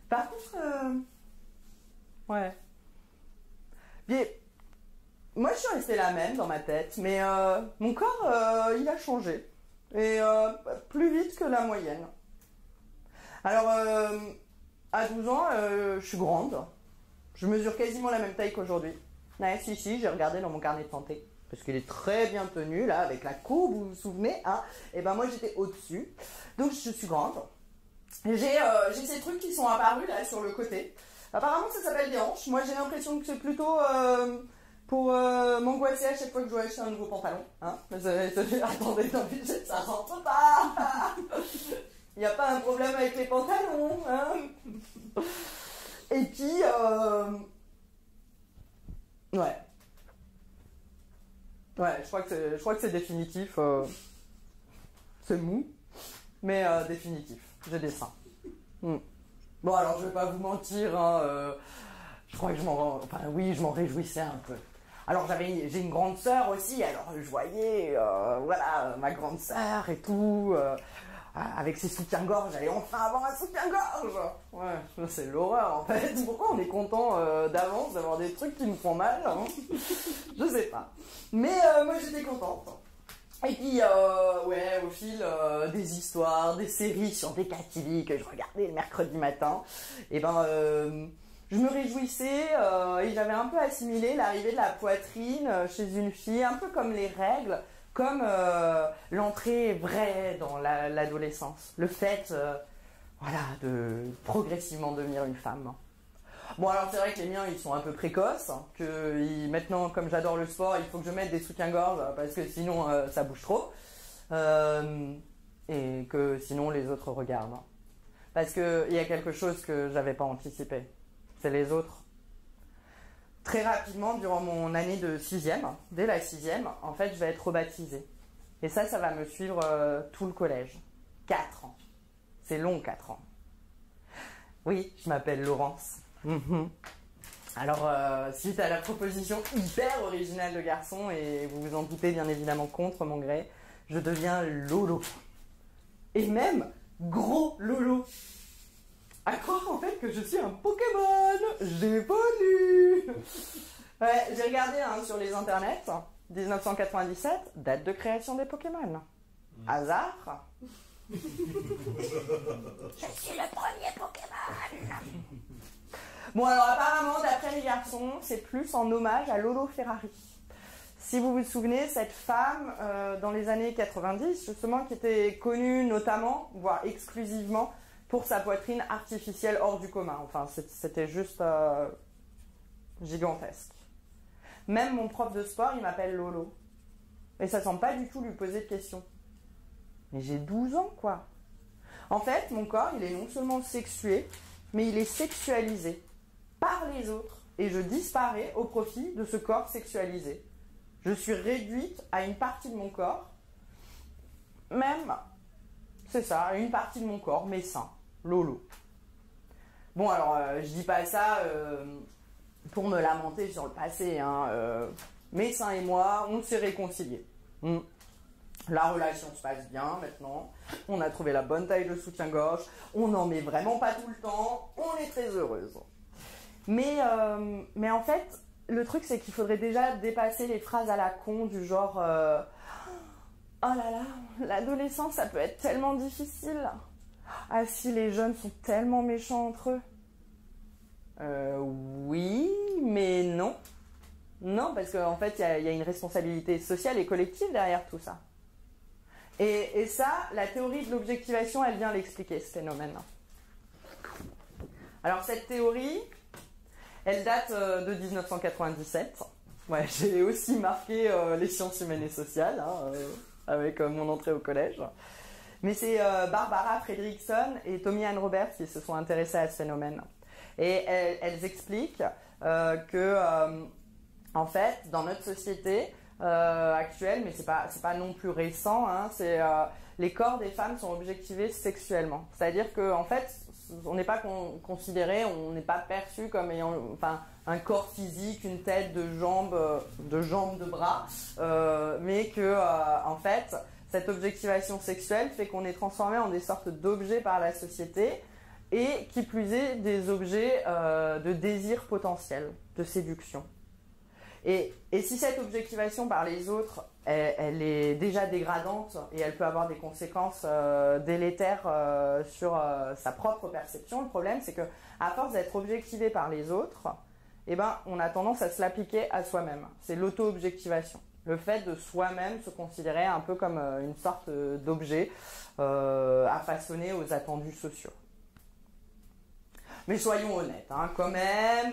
Par contre, ouais. Bien... Moi, je suis restée la même dans ma tête, mais mon corps, il a changé. Et plus vite que la moyenne. Alors, à 12 ans, je suis grande. Je mesure quasiment la même taille qu'aujourd'hui. Ouais, si, j'ai regardé dans mon carnet de santé. Parce qu'il est très bien tenu, là, avec la courbe, vous vous souvenez, hein. Et moi, j'étais au-dessus. Donc, je suis grande. J'ai ces trucs qui sont apparus, là, sur le côté. Apparemment, ça s'appelle des hanches. Moi, j'ai l'impression que c'est plutôt... pour m'angoisser à chaque fois que je dois acheter un nouveau pantalon. Hein. Attendez, non, mais ça rentre pas. Il n'y a pas un problème avec les pantalons. Hein. Et puis, ouais. Ouais, je crois que c'est définitif. C'est mou, mais définitif. J'ai des seins. Bon, alors je vais pas vous mentir, hein, je crois que je m'en réjouissais un peu. Alors j'ai une grande sœur aussi, alors je voyais, voilà, ma grande sœur et tout, avec ses soutiens-gorge, j'allais enfin avoir un soutien-gorge. Ouais, c'est l'horreur en fait. Pourquoi on est content d'avance d'avoir des trucs qui nous font mal, hein? Je sais pas. Mais moi j'étais contente. Et puis, ouais, au fil des histoires, des séries sur des Catilly que je regardais le mercredi matin, et ben, je me réjouissais et j'avais un peu assimilé l'arrivée de la poitrine chez une fille, un peu comme les règles, comme l'entrée vraie dans l'adolescence. Le fait, voilà, de progressivement devenir une femme. Bon, alors c'est vrai que les miens, ils sont un peu précoces, hein, maintenant, comme j'adore le sport, il faut que je mette des soutiens-gorge, parce que sinon, ça bouge trop. Et que sinon, les autres regardent. Hein. Parce qu'il y a quelque chose que j'avais pas anticipé. C'est les autres. Très rapidement, durant mon année de 6e, dès la 6e, en fait, je vais être rebaptisée. Et ça va me suivre tout le collège. 4 ans. C'est long, 4 ans. Oui, je m'appelle Laurence. Alors, suite à la proposition hyper originale de garçon, et vous vous en doutez bien évidemment contre mon gré, je deviens Lolo. Et même gros Lolo. À croire en fait que je suis un Pokémon. J'ai pas lu. Ouais, j'ai regardé hein, sur les internets, 1997, date de création des Pokémon. Hasard. Je suis le premier Pokémon. Bon, alors apparemment, d'après les garçons, c'est plus en hommage à Lolo Ferrari. Si vous vous souvenez, cette femme, dans les années 90, justement, qui était connue notamment, voire exclusivement, pour sa poitrine artificielle hors du commun. Enfin, c'était juste gigantesque. Même mon prof de sport, il m'appelle Lolo. Et ça semble pas du tout lui poser de questions. Mais j'ai 12 ans, quoi. En fait, mon corps, il est non seulement sexué, mais il est sexualisé par les autres. Et je disparais au profit de ce corps sexualisé. Je suis réduite à une partie de mon corps. Même, c'est ça, une partie de mon corps, mes seins. Lolo. Bon, alors, je dis pas ça pour me lamenter sur le passé. Hein, mes seins et moi, on s'est réconciliés. La relation se passe bien maintenant. On a trouvé la bonne taille de soutien-gorge. On n'en met vraiment pas tout le temps. On est très heureuse. Mais en fait, le truc, c'est qu'il faudrait déjà dépasser les phrases à la con du genre oh là là, l'adolescence, ça peut être tellement difficile. Ah si, les jeunes sont tellement méchants entre eux. Oui, mais non. Non, parce qu'en fait, il y a une responsabilité sociale et collective derrière tout ça. Et ça, la théorie de l'objectivation, elle vient l'expliquer, ce phénomène. Alors, cette théorie, elle date de 1997. Ouais, j'ai aussi marqué les sciences humaines et sociales, hein, avec mon entrée au collège. Mais c'est Barbara Fredrickson et Tommy Ann Roberts qui se sont intéressés à ce phénomène. Et elles expliquent que, en fait, dans notre société actuelle, mais c'est pas non plus récent, hein, les corps des femmes sont objectivés sexuellement. C'est-à-dire qu'en fait, on n'est pas considéré, on n'est pas perçu comme ayant un corps physique, une tête, de jambes, de bras, mais que, en fait, cette objectivation sexuelle fait qu'on est transformé en des sortes d'objets par la société et qui plus est des objets de désir potentiel, de séduction. Et si cette objectivation par les autres, elle est déjà dégradante et elle peut avoir des conséquences délétères sur sa propre perception, le problème c'est que à force d'être objectivé par les autres, eh ben, on a tendance à se l'appliquer à soi-même. C'est l'auto-objectivation. Le fait de soi-même se considérer un peu comme une sorte d'objet à façonner aux attendus sociaux. Mais soyons honnêtes, hein, quand même,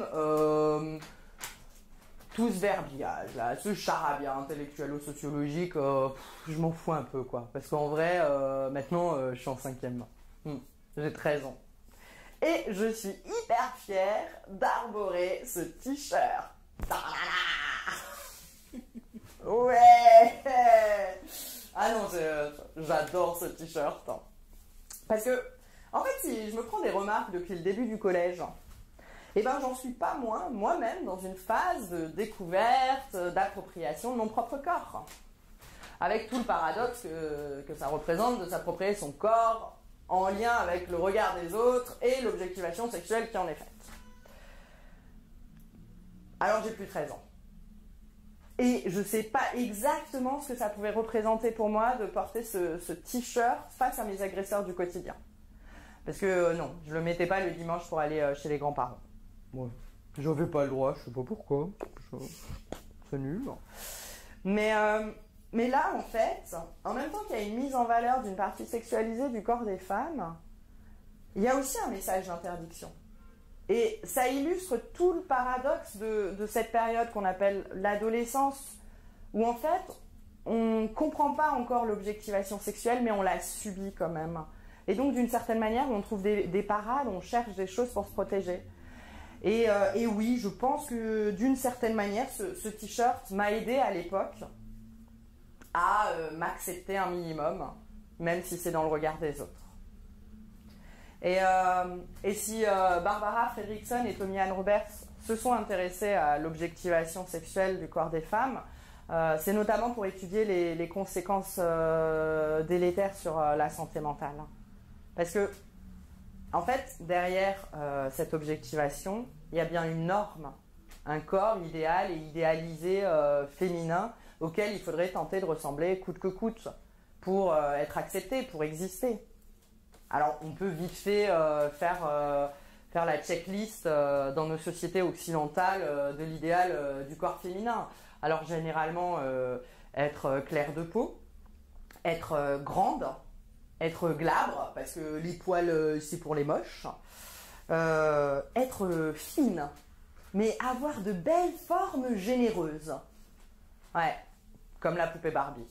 tout ce verbiage, là, ce charabia intellectuelo-sociologique, je m'en fous un peu, quoi. Parce qu'en vrai, maintenant, je suis en 5e. J'ai 13 ans. Et je suis hyper fière d'arborer ce t-shirt. Ouais. Ah non, j'adore ce t-shirt. Parce que, En fait, si je me prends des remarques depuis le début du collège, eh ben, j'en suis pas moins, moi-même, dans une phase de découverte, d'appropriation de mon propre corps. Avec tout le paradoxe que ça représente de s'approprier son corps en lien avec le regard des autres et l'objectivation sexuelle qui en est faite. Alors j'ai plus de 13 ans. Et je sais pas exactement ce que ça pouvait représenter pour moi de porter ce t-shirt face à mes agresseurs du quotidien. Parce que non, je le mettais pas le dimanche pour aller chez les grands-parents. Ouais. J'avais pas le droit, je sais pas pourquoi. C'est nul. Mais là, en fait, en même temps qu'il y a une mise en valeur d'une partie sexualisée du corps des femmes, il y a aussi un message d'interdiction. Et ça illustre tout le paradoxe de cette période qu'on appelle l'adolescence, où en fait, on ne comprend pas encore l'objectivation sexuelle, mais on la subit quand même. Et donc, d'une certaine manière, on trouve des parades, on cherche des choses pour se protéger. Et oui, je pense que d'une certaine manière, ce t-shirt m'a aidé à l'époque à m'accepter un minimum, même si c'est dans le regard des autres. Et si Barbara Fredrickson et Tommy Ann Roberts se sont intéressés à l'objectivation sexuelle du corps des femmes, c'est notamment pour étudier les conséquences délétères sur la santé mentale. Parce que, en fait, derrière cette objectivation, il y a bien une norme, un corps idéal et idéalisé féminin auquel il faudrait tenter de ressembler coûte que coûte pour être accepté, pour exister. Alors, on peut vite fait faire la checklist dans nos sociétés occidentales de l'idéal du corps féminin. Alors, généralement, être claire de peau, être grande, être glabre, parce que les poils, c'est pour les moches, être fine, mais avoir de belles formes généreuses. Ouais, comme la poupée Barbie.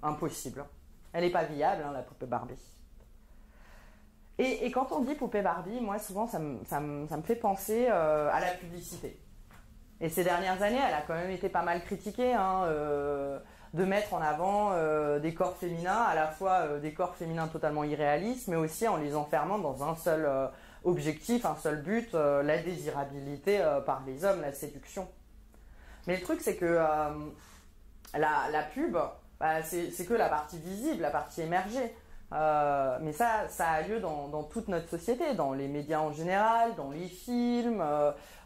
Impossible. Elle n'est pas viable, hein, la poupée Barbie. Et quand on dit poupée Barbie, moi souvent ça me fait penser à la publicité. Et ces dernières années, elle a quand même été pas mal critiquée, hein, de mettre en avant des corps féminins, à la fois des corps féminins totalement irréalistes, mais aussi en les enfermant dans un seul objectif, un seul but, la désirabilité par les hommes, la séduction. Mais le truc c'est que la pub, bah, c'est que la partie visible, la partie émergée. Mais ça a lieu dans toute notre société, dans les médias en général, dans les films,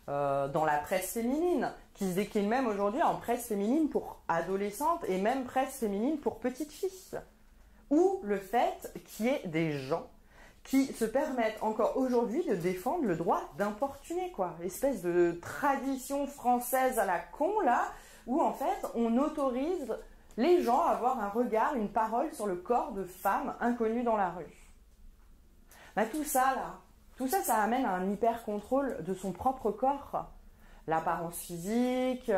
dans la presse féminine, qui se décline même aujourd'hui en presse féminine pour adolescentes et même presse féminine pour petites filles. Ou le fait qu'il y ait des gens qui se permettent encore aujourd'hui de défendre le droit d'importuner, quoi. Espèce de tradition française à la con, là, où en fait on autorise les gens à avoir un regard, une parole sur le corps de femmes inconnues dans la rue. Bah, tout ça, ça amène à un hyper-contrôle de son propre corps. L'apparence physique,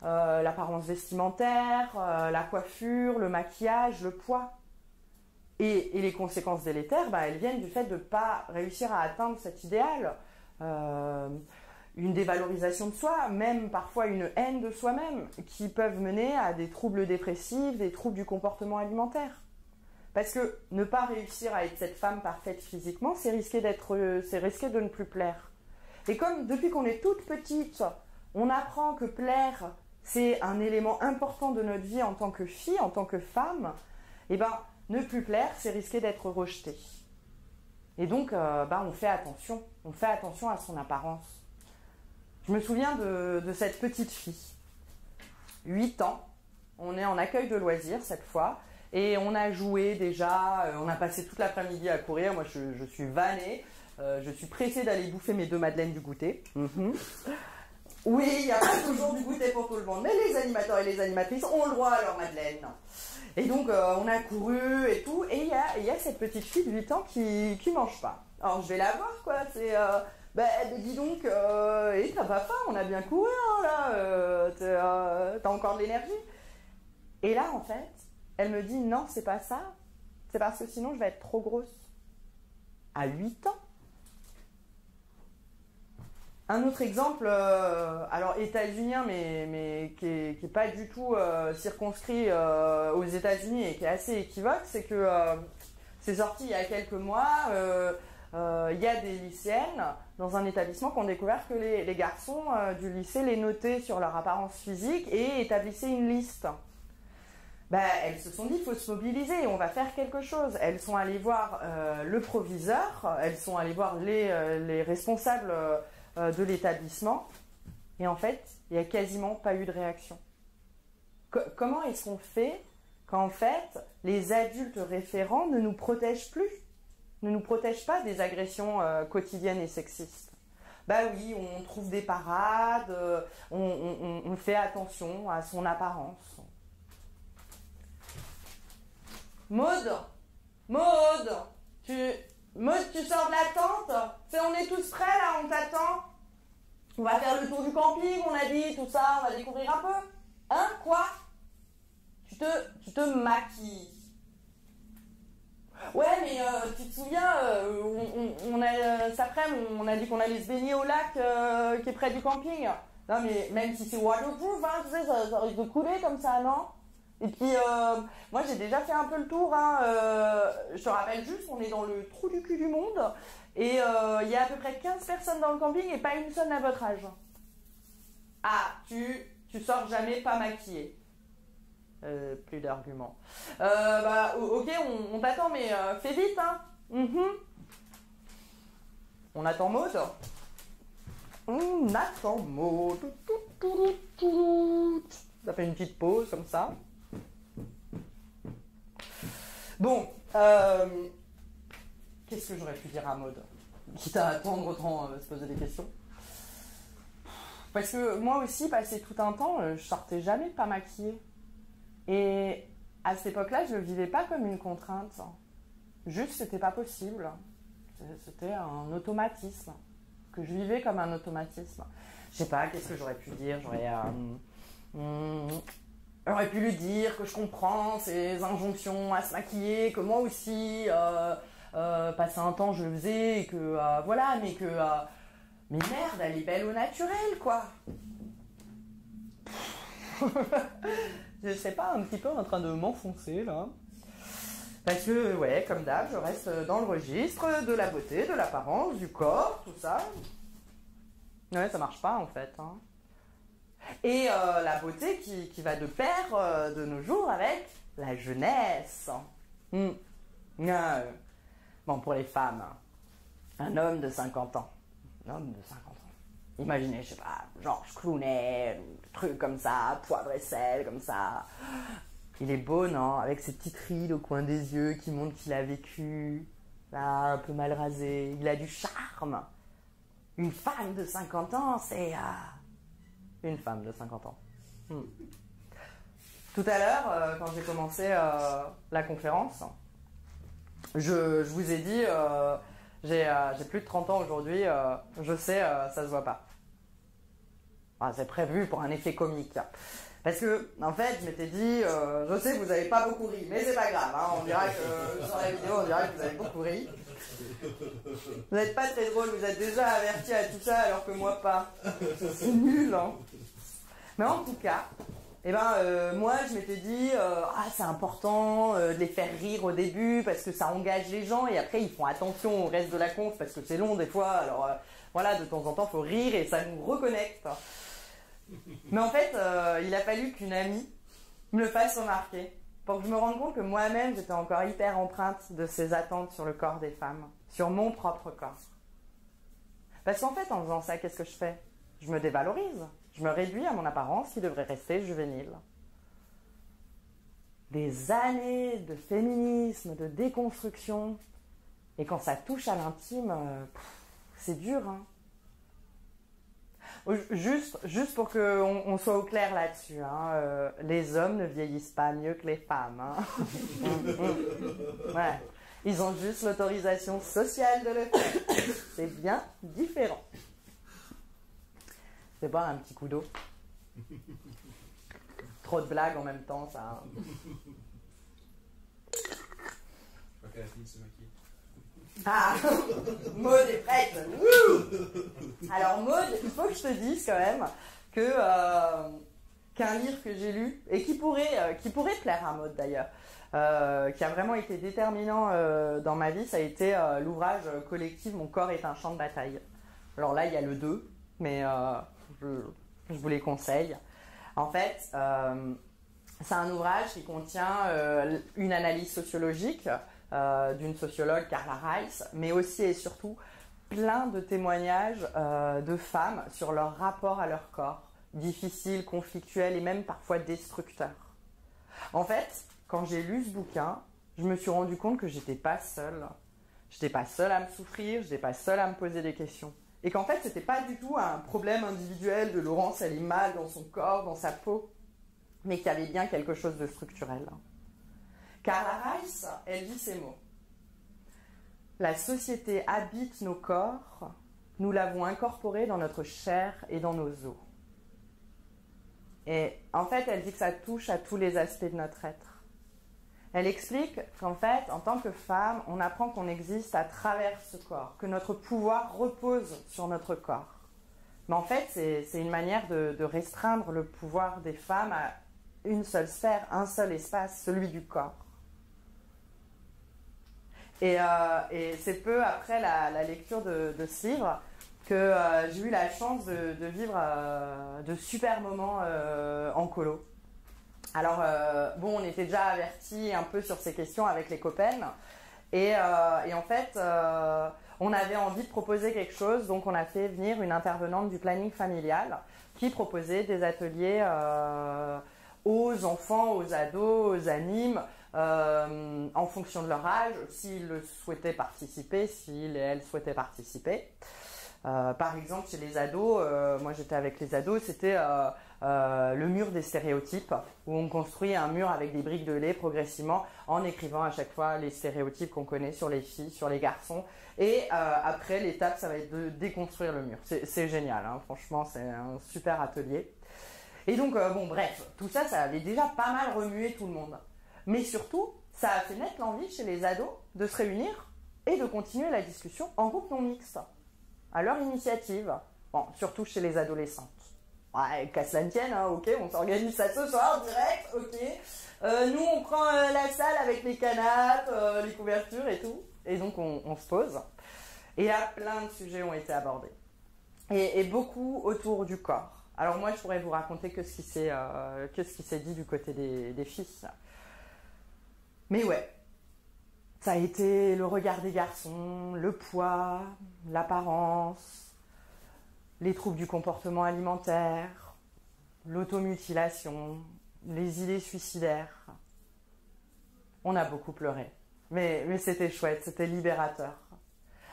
l'apparence vestimentaire, la coiffure, le maquillage, le poids. Et les conséquences délétères, bah, elles viennent du fait de ne pas réussir à atteindre cet idéal. Une dévalorisation de soi, même parfois une haine de soi-même, qui peuvent mener à des troubles dépressifs, des troubles du comportement alimentaire. Parce que ne pas réussir à être cette femme parfaite physiquement, c'est risquer de ne plus plaire. Et comme depuis qu'on est toute petite, on apprend que plaire, c'est un élément important de notre vie en tant que fille, en tant que femme, et ben ne plus plaire, c'est risquer d'être rejeté. Et donc, on fait attention à son apparence. Je me souviens de cette petite fille, 8 ans, on est en accueil de loisirs cette fois, et on a joué déjà, on a passé toute l'après-midi à courir, moi je suis vannée, je suis pressée d'aller bouffer mes 2 madeleines du goûter. Oui, il n'y a pas toujours du goûter pour tout le monde, mais les animateurs et les animatrices ont le droit à leur madeleine. Et donc on a couru et tout, et il y a cette petite fille de 8 ans qui mange pas. Alors je vais la voir, quoi, c'est... dis donc, et t'as pas faim, on a bien couru, hein, là, t'as encore de l'énergie. Et là, en fait, elle me dit, non, c'est pas ça, c'est parce que sinon je vais être trop grosse. À 8 ans. Un autre exemple, alors états-unien, mais qui est pas du tout circonscrit aux États-Unis et qui est assez équivoque, c'est que C'est sorti il y a quelques mois. Il y a des lycéennes dans un établissement qui ont découvert que les garçons du lycée les notaient sur leur apparence physique et établissaient une liste. Elles se sont dit, il faut se mobiliser, on va faire quelque chose. Elles sont allées voir le proviseur, elles sont allées voir les responsables de l'établissement, et en fait, il n'y a quasiment pas eu de réaction. Comment est-ce qu'on fait quand en fait, les adultes référents ne nous protègent plus, ne nous protègent pas des agressions quotidiennes et sexistes? Oui, on trouve des parades, on fait attention à son apparence. Maud, tu sors de la tente? On est tous prêts là, on t'attend. On va faire le tour du camping, on a dit, tout ça, on va découvrir un peu. Hein, quoi? Tu te maquilles. Ouais, mais tu te souviens, cet après-midi, on a dit qu'on allait se baigner au lac qui est près du camping. Non, mais même si c'est waterproof, hein, tu sais, ça risque de couler comme ça, non? Et puis, moi, j'ai déjà fait un peu le tour. Hein, je te rappelle juste, on est dans le trou du cul du monde. Et il y a à peu près 15 personnes dans le camping et pas une seule à votre âge. Ah, tu sors jamais pas maquillée. Plus d'arguments. Ok, on t'attend, mais fais vite, hein. On attend Maud. On attend Maud. Ça fait une petite pause comme ça. Bon, qu'est-ce que j'aurais pu dire à Maud? Quitte à attendre, autant se poser des questions. Parce que moi aussi, passé tout un temps, je sortais jamais pas maquillée. Et à cette époque-là, je ne le vivais pas comme une contrainte. Juste, c'était pas possible. C'était un automatisme. Que je vivais comme un automatisme. Je sais pas, qu'est-ce que j'aurais pu dire? J'aurais pu lui dire que je comprends ses injonctions à se maquiller, que moi aussi, passé un temps, je le faisais, et que voilà, mais que... mais merde, elle est belle au naturel, quoi. Je sais pas, un petit peu en train de m'enfoncer, là. Parce que, ouais, comme d'hab, je reste dans le registre de la beauté, de l'apparence, du corps, tout ça. Ouais, ça marche pas, en fait, hein. Et la beauté qui va de pair de nos jours avec la jeunesse. Bon, pour les femmes, un homme de 50 ans. Un homme de 50 ans. Imaginez, je sais pas, Georges Clooney, trucs comme ça, poivre et sel, comme ça. Il est beau, non? Avec ses petites rides au coin des yeux qui montrent qu'il a vécu, là, un peu mal rasé. Il a du charme. Une femme de 50 ans, c'est... une femme de 50 ans. Tout à l'heure, quand j'ai commencé la conférence, je vous ai dit, j'ai plus de 30 ans aujourd'hui, je sais, ça se voit pas. C'est prévu pour un effet comique. Parce que, en fait, je m'étais dit, je sais que vous n'avez pas beaucoup ri, mais c'est pas grave, hein, on dira que sur la vidéo, on dira que vous avez beaucoup ri. Vous n'êtes pas très drôle, vous êtes déjà avertis à tout ça alors que moi pas. C'est nul, hein. Mais en tout cas, moi je m'étais dit, c'est important de les faire rire au début parce que ça engage les gens et après ils font attention au reste de la conf parce que c'est long des fois, alors voilà, de temps en temps il faut rire et ça nous reconnecte. Mais en fait, il a fallu qu'une amie me le fasse remarquer pour que je me rende compte que moi-même j'étais encore hyper empreinte de ces attentes sur le corps des femmes, sur mon propre corps. Parce qu'en fait, en faisant ça, qu'est-ce que je fais? Je me dévalorise. Je me réduis à mon apparence qui devrait rester juvénile. Des années de féminisme, de déconstruction. Et quand ça touche à l'intime, c'est dur. Hein. Juste pour qu'on soit au clair là-dessus. Hein, les hommes ne vieillissent pas mieux que les femmes. Hein. Ouais. Ils ont juste l'autorisation sociale de le faire. C'est bien différent. Je vais boire un petit coup d'eau. Trop de blagues en même temps, ça. Je crois qu'elle a fini de se maquiller. Ah, Maud est prête. Wouh. Alors Maud, il faut que je te dise quand même que qu'un livre que j'ai lu, et qui pourrait plaire à Maud d'ailleurs, qui a vraiment été déterminant dans ma vie, ça a été l'ouvrage collectif Mon corps est un champ de bataille. Alors là, il y a le 2, mais je vous les conseille. En fait, c'est un ouvrage qui contient une analyse sociologique d'une sociologue, Carla Rice, mais aussi et surtout plein de témoignages de femmes sur leur rapport à leur corps, difficile, conflictuel et même parfois destructeur. En fait, quand j'ai lu ce bouquin, je me suis rendu compte que j'étais pas seule. J'étais pas seule à me souffrir, j'étais pas seule à me poser des questions. Et qu'en fait, c'était pas du tout un problème individuel de Laurence, elle est mal dans son corps, dans sa peau, mais qu'il y avait bien quelque chose de structurel. Carla Rice, elle dit ces mots. La société habite nos corps, nous l'avons incorporé dans notre chair et dans nos os. Et en fait, elle dit que ça touche à tous les aspects de notre être. Elle explique qu'en fait, en tant que femme, on apprend qu'on existe à travers ce corps, que notre pouvoir repose sur notre corps. Mais en fait, c'est une manière de restreindre le pouvoir des femmes à une seule sphère, un seul espace, celui du corps. Et c'est peu après la lecture de ce livre que j'ai eu la chance de vivre de super moments en colo. Alors, bon, on était déjà avertis un peu sur ces questions avec les copaines. Et en fait, on avait envie de proposer quelque chose. Donc, on a fait venir une intervenante du planning familial qui proposait des ateliers aux enfants, aux ados, aux animes, en fonction de leur âge, s'ils le souhaitaient participer, s'ils et elles souhaitaient participer. Par exemple, chez les ados, moi j'étais avec les ados, c'était le mur des stéréotypes, où on construit un mur avec des briques de lait progressivement, en écrivant à chaque fois les stéréotypes qu'on connaît sur les filles, sur les garçons. Et après, l'étape, ça va être de déconstruire le mur. C'est génial, hein, franchement, c'est un super atelier. Et donc, bon, bref, tout ça, ça avait déjà pas mal remué tout le monde. Mais surtout, ça a fait naître l'envie chez les ados de se réunir et de continuer la discussion en groupe non mixte, à leur initiative. Bon, surtout chez les adolescentes. Ouais, qu'à cela ne tienne, hein, ok, on s'organise ça ce soir, direct, ok. Nous, on prend la salle avec les canapes, les couvertures et tout. Et donc, on se pose. Et là, plein de sujets ont été abordés. Et beaucoup autour du corps. Alors moi, je pourrais vous raconter que ce qui s'est dit du côté des filles. Mais ouais, ça a été le regard des garçons, le poids, l'apparence, les troubles du comportement alimentaire, l'automutilation, les idées suicidaires. On a beaucoup pleuré, mais c'était chouette, c'était libérateur.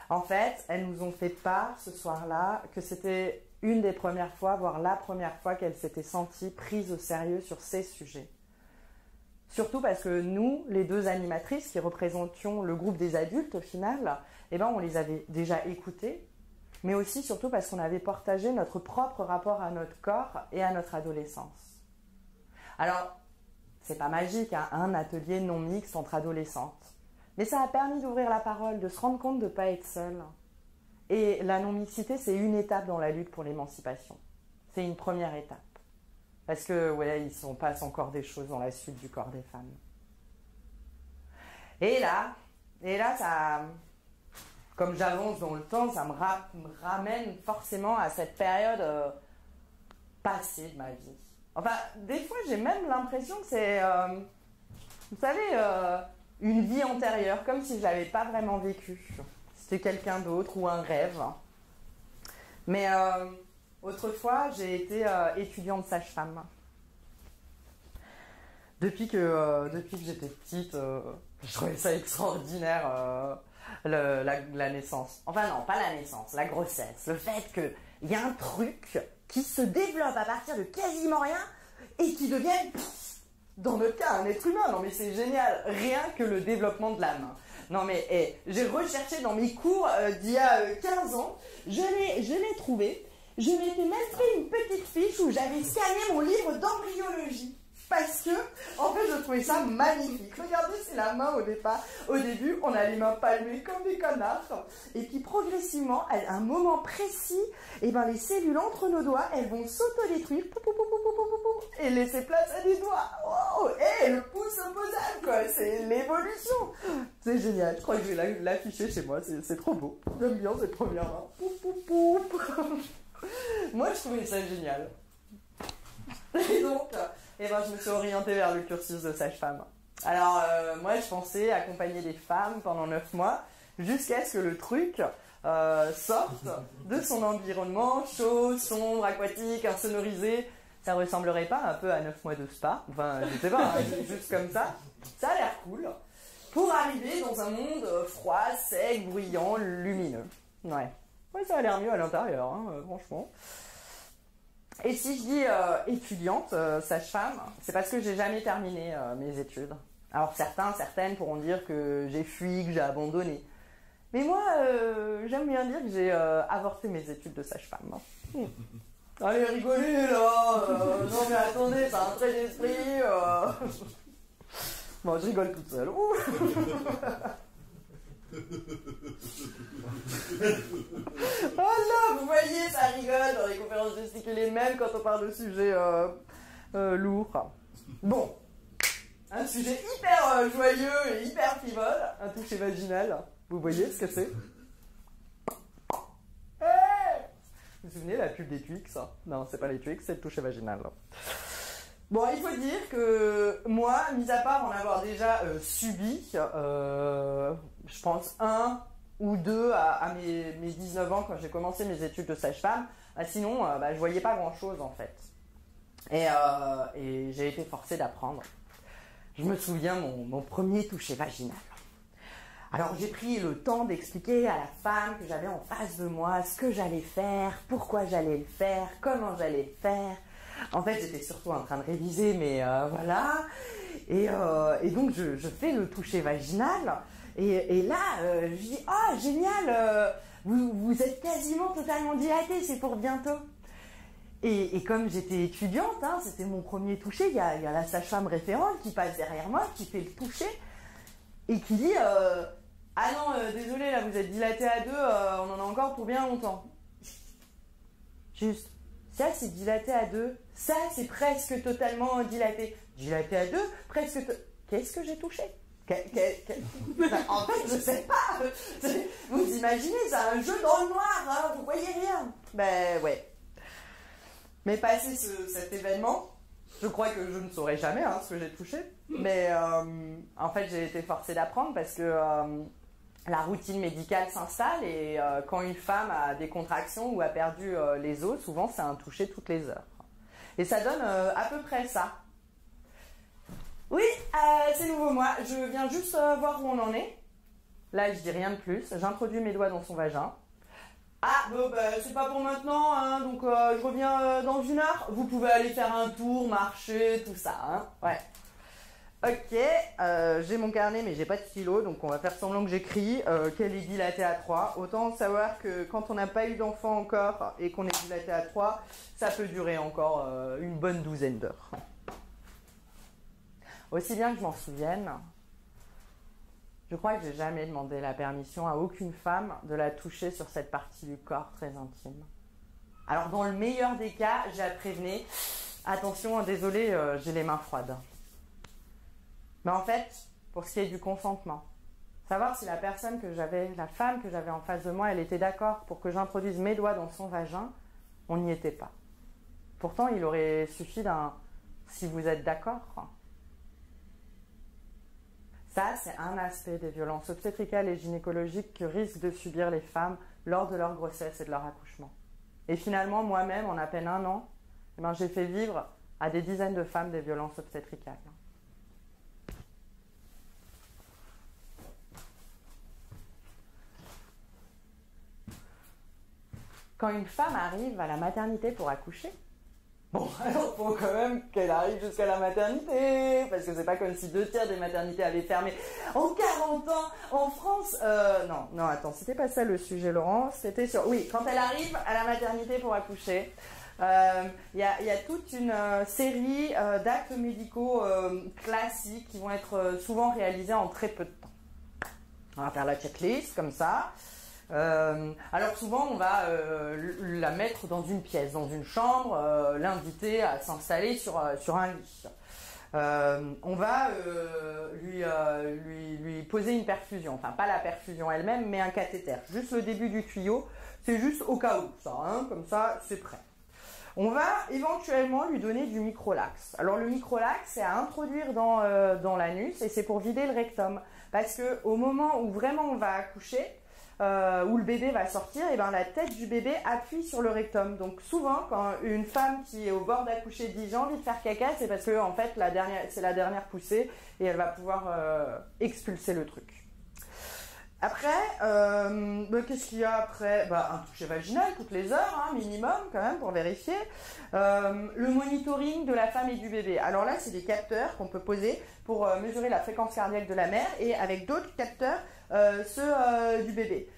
En fait, elles nous ont fait part ce soir-là que c'était une des premières fois, voire la première fois qu'elles s'étaient senties prises au sérieux sur ces sujets. Surtout parce que nous, les deux animatrices qui représentions le groupe des adultes au final, eh ben, on les avait déjà écoutées, mais aussi surtout parce qu'on avait partagé notre propre rapport à notre corps et à notre adolescence. Alors, c'est pas magique, hein, un atelier non mixte entre adolescentes, mais ça a permis d'ouvrir la parole, de se rendre compte de ne pas être seule. Et la non-mixité, c'est une étape dans la lutte pour l'émancipation. C'est une première étape. Parce que, ouais, il se passe encore des choses dans la suite du corps des femmes. Et là, ça, comme j'avance dans le temps, ça me ramène forcément à cette période passée de ma vie. Enfin, des fois, j'ai même l'impression que c'est, vous savez, une vie antérieure, comme si je ne l'avais pas vraiment vécue. C'était quelqu'un d'autre ou un rêve. Mais autrefois, j'ai été étudiante sage-femme. Depuis que j'étais petite, je trouvais ça extraordinaire, la naissance. Enfin non, pas la naissance, la grossesse. Le fait qu'il y a un truc qui se développe à partir de quasiment rien et qui devienne, dans notre cas, un être humain. Non mais c'est génial, rien que le développement de l'âme. Non mais j'ai recherché dans mes cours d'il y a 15 ans, je l'ai trouvé. Je m'étais même fait une petite fiche où j'avais scanné mon livre d'embryologie. Parce que, en fait, je trouvais ça magnifique. Regardez, c'est la main au départ. Au début, on a les mains palmées comme des canards. Et puis, progressivement, à un moment précis, et ben, les cellules entre nos doigts, elles vont s'autodétruire et laisser place à des doigts. Wow. Et le pouce opposable, quoi. C'est l'évolution. C'est génial. Je crois que je vais l'afficher chez moi. C'est trop beau. J'aime bien cette première main. Moi, je trouvais ça génial. Et donc, je me suis orientée vers le cursus de sage-femme. Alors, moi, je pensais accompagner des femmes pendant 9 mois, jusqu'à ce que le truc sorte de son environnement chaud, sombre, aquatique, insonorisé. Ça ressemblerait pas un peu à 9 mois de spa? Enfin, je sais pas, hein, juste comme ça. Ça a l'air cool. Pour arriver dans un monde froid, sec, bruyant, lumineux. Ouais, ça a l'air mieux à l'intérieur, hein, franchement. Et si je dis étudiante, sage-femme, c'est parce que j'ai jamais terminé mes études. Alors certaines pourront dire que j'ai fui, que j'ai abandonné. Mais moi, j'aime bien dire que j'ai avorté mes études de sage-femme. Allez, rigolez là. Non mais attendez, c'est un trait d'esprit. Bon, je rigole toute seule. Oh là, vous voyez, ça rigole dans les conférences gesticulées, même quand on parle de sujets lourds. Bon, un sujet hyper joyeux et hyper frivole, un toucher vaginal. Vous voyez ce que c'est? Vous vous souvenez la pub des Twix? Non, c'est pas les Twix, c'est le toucher vaginal. Bon, il faut dire que moi, mis à part en avoir déjà subi, je pense 1 ou 2 à mes 19 ans quand j'ai commencé mes études de sage-femme, sinon je voyais pas grand-chose en fait. Et j'ai été forcée d'apprendre. Je me souviens mon premier toucher vaginal. Alors j'ai pris le temps d'expliquer à la femme que j'avais en face de moi ce que j'allais faire, pourquoi j'allais le faire, comment j'allais le faire. En fait, j'étais surtout en train de réviser, mais voilà. Et donc, je fais le toucher vaginal. Et là, je dis, ah, génial, vous êtes quasiment totalement dilatée, c'est pour bientôt. Et comme j'étais étudiante, hein, c'était mon premier toucher, il y a la sage-femme référente qui passe derrière moi, qui fait le toucher, et qui dit, ah non, désolé, là, vous êtes dilatée à 2, on en a encore pour bien longtemps. Juste. Ça, c'est dilaté à 2. Ça, c'est presque totalement dilaté. Dilaté à 2, presque... Qu'est-ce que j'ai touché? En fait, je sais pas. Vous imaginez, c'est un jeu dans le noir, hein, vous voyez rien. Ben ouais. Mais passé cet événement, je crois que je ne saurais jamais hein, ce que j'ai touché. Mais en fait, j'ai été forcée d'apprendre parce que... la routine médicale s'installe et quand une femme a des contractions ou a perdu les os, souvent c'est un toucher toutes les heures. Et ça donne à peu près ça. Oui, c'est nouveau moi. Je viens juste voir où on en est. Là, je dis rien de plus. J'introduis mes doigts dans son vagin. Ah, bon, c'est pas pour maintenant, hein, donc je reviens dans 1 heure. Vous pouvez aller faire un tour, marcher, tout ça. Hein. Ouais. Ok, j'ai mon carnet mais j'ai pas de stylo, donc on va faire semblant que j'écris qu'elle est dilatée à 3. Autant savoir que quand on n'a pas eu d'enfant encore et qu'on est dilaté à 3, ça peut durer encore une bonne 12aine d'heures. Aussi bien que je m'en souvienne, je crois que j'ai jamais demandé la permission à aucune femme de la toucher sur cette partie du corps très intime. Alors dans le meilleur des cas, j'ai à prévenir, attention, désolé, j'ai les mains froides. Mais en fait, pour ce qui est du consentement, savoir si la femme que j'avais en face de moi, elle était d'accord pour que j'introduise mes doigts dans son vagin, on n'y était pas. Pourtant, il aurait suffi d'un « si vous êtes d'accord ». Ça, c'est un aspect des violences obstétricales et gynécologiques que risquent de subir les femmes lors de leur grossesse et de leur accouchement. Et finalement, moi-même, en à peine 1 an, j'ai fait vivre à des dizaines de femmes des violences obstétricales. Quand une femme arrive à la maternité pour accoucher, bon, alors il faut quand même qu'elle arrive jusqu'à la maternité, parce que c'est pas comme si 2/3 des maternités avaient fermé en 40 ans en France. Non, attends, c'était pas ça le sujet, Laurent, c'était sur... Oui, quand elle arrive à la maternité pour accoucher, Il y a toute une série d'actes médicaux classiques qui vont être souvent réalisés en très peu de temps. On va faire la checklist comme ça. Alors souvent on va la mettre dans une pièce, dans une chambre, l'inviter à s'installer sur un lit. On va lui poser une perfusion, enfin pas la perfusion elle-même mais un cathéter, juste le début du tuyau, c'est juste au cas où ça, hein, comme ça c'est prêt. On va éventuellement lui donner du microlax. Alors le microlax c'est à introduire dans l'anus et c'est pour vider le rectum parce que au moment où vraiment on va accoucher, où le bébé va sortir, et ben la tête du bébé appuie sur le rectum. Donc souvent, quand une femme qui est au bord d'accoucher dit j'ai envie de faire caca, c'est parce que en fait c'est la dernière poussée et elle va pouvoir expulser le truc. Après, qu'est-ce qu'il y a après? Un toucher vaginal toutes les heures, hein, minimum quand même pour vérifier. Le monitoring de la femme et du bébé. Alors là, c'est des capteurs qu'on peut poser pour mesurer la fréquence cardiaque de la mère et avec d'autres capteurs, ceux du bébé.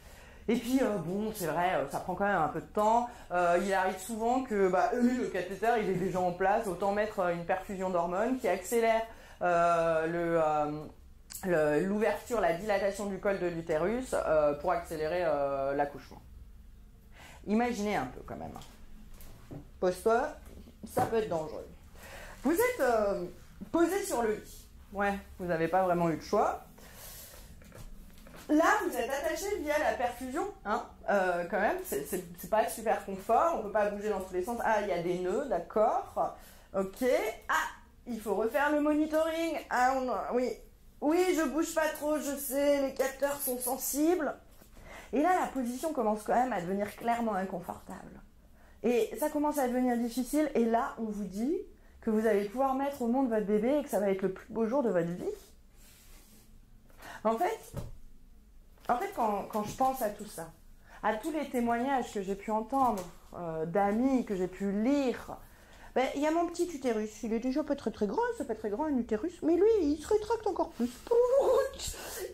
Et puis, bon, c'est vrai, ça prend quand même un peu de temps. Il arrive souvent que le cathéter, il est déjà en place. Autant mettre une perfusion d'hormones qui accélère l'ouverture, la dilatation du col de l'utérus pour accélérer l'accouchement. Imaginez un peu quand même. Pose-toi, ça peut être dangereux. Vous êtes posé sur le lit. Ouais, vous n'avez pas vraiment eu de choix. Là, vous êtes attaché via la perfusion, hein, quand même, c'est pas super confort, on peut pas bouger dans tous les sens. Ah, il y a des nœuds, d'accord. Ok. Ah, il faut refaire le monitoring. Ah, oui. Oui, je bouge pas trop, je sais, les capteurs sont sensibles. Et là, la position commence quand même à devenir clairement inconfortable. Et ça commence à devenir difficile, et là, on vous dit que vous allez pouvoir mettre au monde votre bébé et que ça va être le plus beau jour de votre vie. En fait, quand je pense à tout ça, à tous les témoignages que j'ai pu entendre, d'amis que j'ai pu lire, il y a mon petit utérus, il est déjà pas très très grand, c'est pas très grand un utérus, mais lui, il se rétracte encore plus.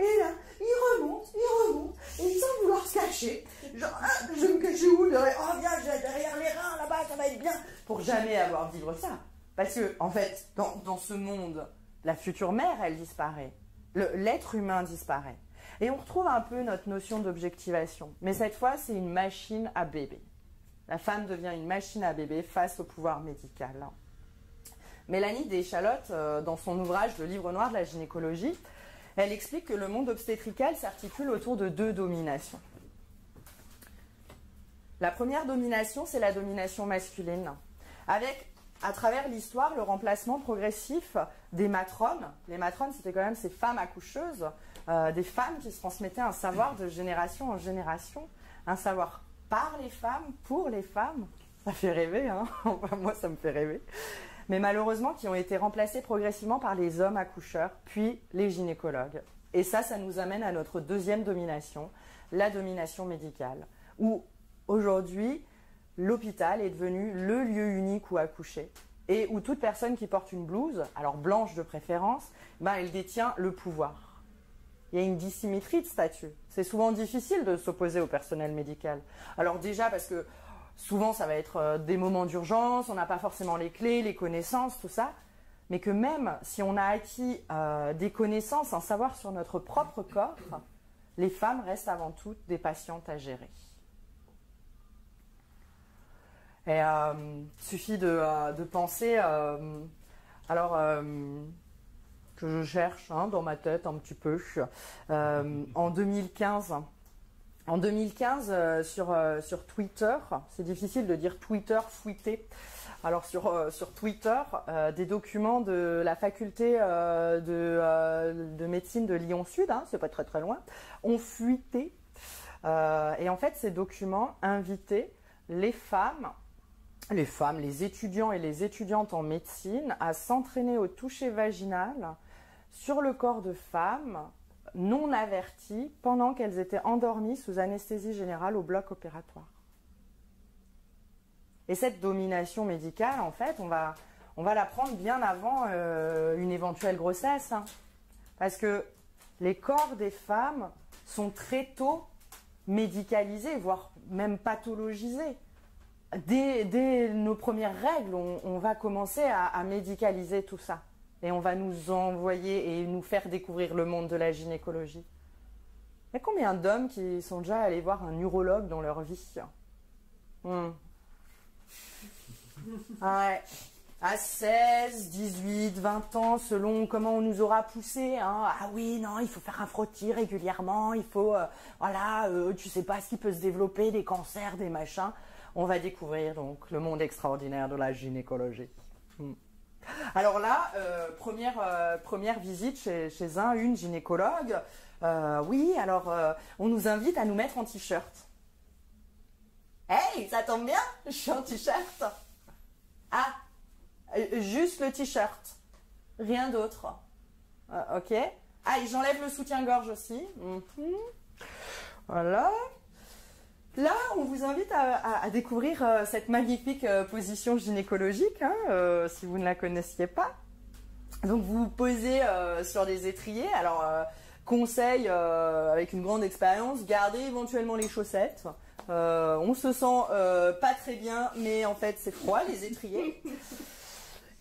Et là, il remonte, et sans vouloir se cacher, genre, je vais me cacher où? Oh viens, derrière les reins, là-bas, ça va être bien, pour jamais avoir à vivre ça. Parce que, en fait, dans ce monde, la future mère, elle disparaît. L'être humain disparaît. Et on retrouve un peu notre notion d'objectivation. Mais cette fois, c'est une machine à bébé. La femme devient une machine à bébé face au pouvoir médical. Mélanie Deschalotte, dans son ouvrage Le Livre noir de la gynécologie, elle explique que le monde obstétrical s'articule autour de deux dominations. La première domination, c'est la domination masculine, avec, à travers l'histoire, le remplacement progressif des matrones. Les matrones, c'était quand même ces femmes accoucheuses, des femmes qui se transmettaient un savoir de génération en génération, un savoir par les femmes, pour les femmes. Ça fait rêver, hein. Enfin, moi, ça me fait rêver. Mais malheureusement, qui ont été remplacés progressivement par les hommes accoucheurs, puis les gynécologues. Et ça nous amène à notre deuxième domination, la domination médicale, où aujourd'hui, l'hôpital est devenu le lieu unique où accoucher, et où toute personne qui porte une blouse, alors blanche de préférence, elle détient le pouvoir. Il y a une dissymétrie de statut. C'est souvent difficile de s'opposer au personnel médical. Alors déjà parce que souvent ça va être des moments d'urgence, on n'a pas forcément les clés, les connaissances, tout ça, mais que même si on a acquis des connaissances, un savoir sur notre propre corps, les femmes restent avant tout des patientes à gérer. Et il suffit de penser, que je cherche dans ma tête un petit peu, en 2015 sur Twitter, c'est difficile de dire Twitter fuité, alors sur Twitter, des documents de la faculté de médecine de Lyon Sud, c'est pas très très loin, ont fuité, et en fait ces documents invitaient les femmes, les étudiants et les étudiantes en médecine à s'entraîner au toucher vaginal sur le corps de femmes non averties pendant qu'elles étaient endormies sous anesthésie générale au bloc opératoire. Et cette domination médicale, en fait, on va la prendre bien avant une éventuelle grossesse, parce que les corps des femmes sont très tôt médicalisés, voire même pathologisés. dès nos premières règles, on va commencer à médicaliser tout ça. Et on va nous envoyer et nous faire découvrir le monde de la gynécologie. Il y a combien d'hommes qui sont déjà allés voir un urologue dans leur vie? Ouais. À 16, 18, 20 ans, selon comment on nous aura poussé. Hein. Ah oui, non, il faut faire un frottis régulièrement, il faut, tu sais pas ce qui peut se développer, des cancers, des machins. On va découvrir donc le monde extraordinaire de la gynécologie. Alors là, première visite chez une gynécologue. Oui, alors on nous invite à nous mettre en t-shirt. Hey, ça tombe bien, je suis en t-shirt. Ah, juste le t-shirt, rien d'autre. Ok. Ah, et j'enlève le soutien-gorge aussi. Voilà. Là, on vous invite à découvrir cette magnifique position gynécologique, hein, si vous ne la connaissiez pas. Donc, vous vous posez sur des étriers. Alors, conseil, avec une grande expérience, gardez éventuellement les chaussettes. On se sent pas très bien, mais en fait, c'est froid, les étriers.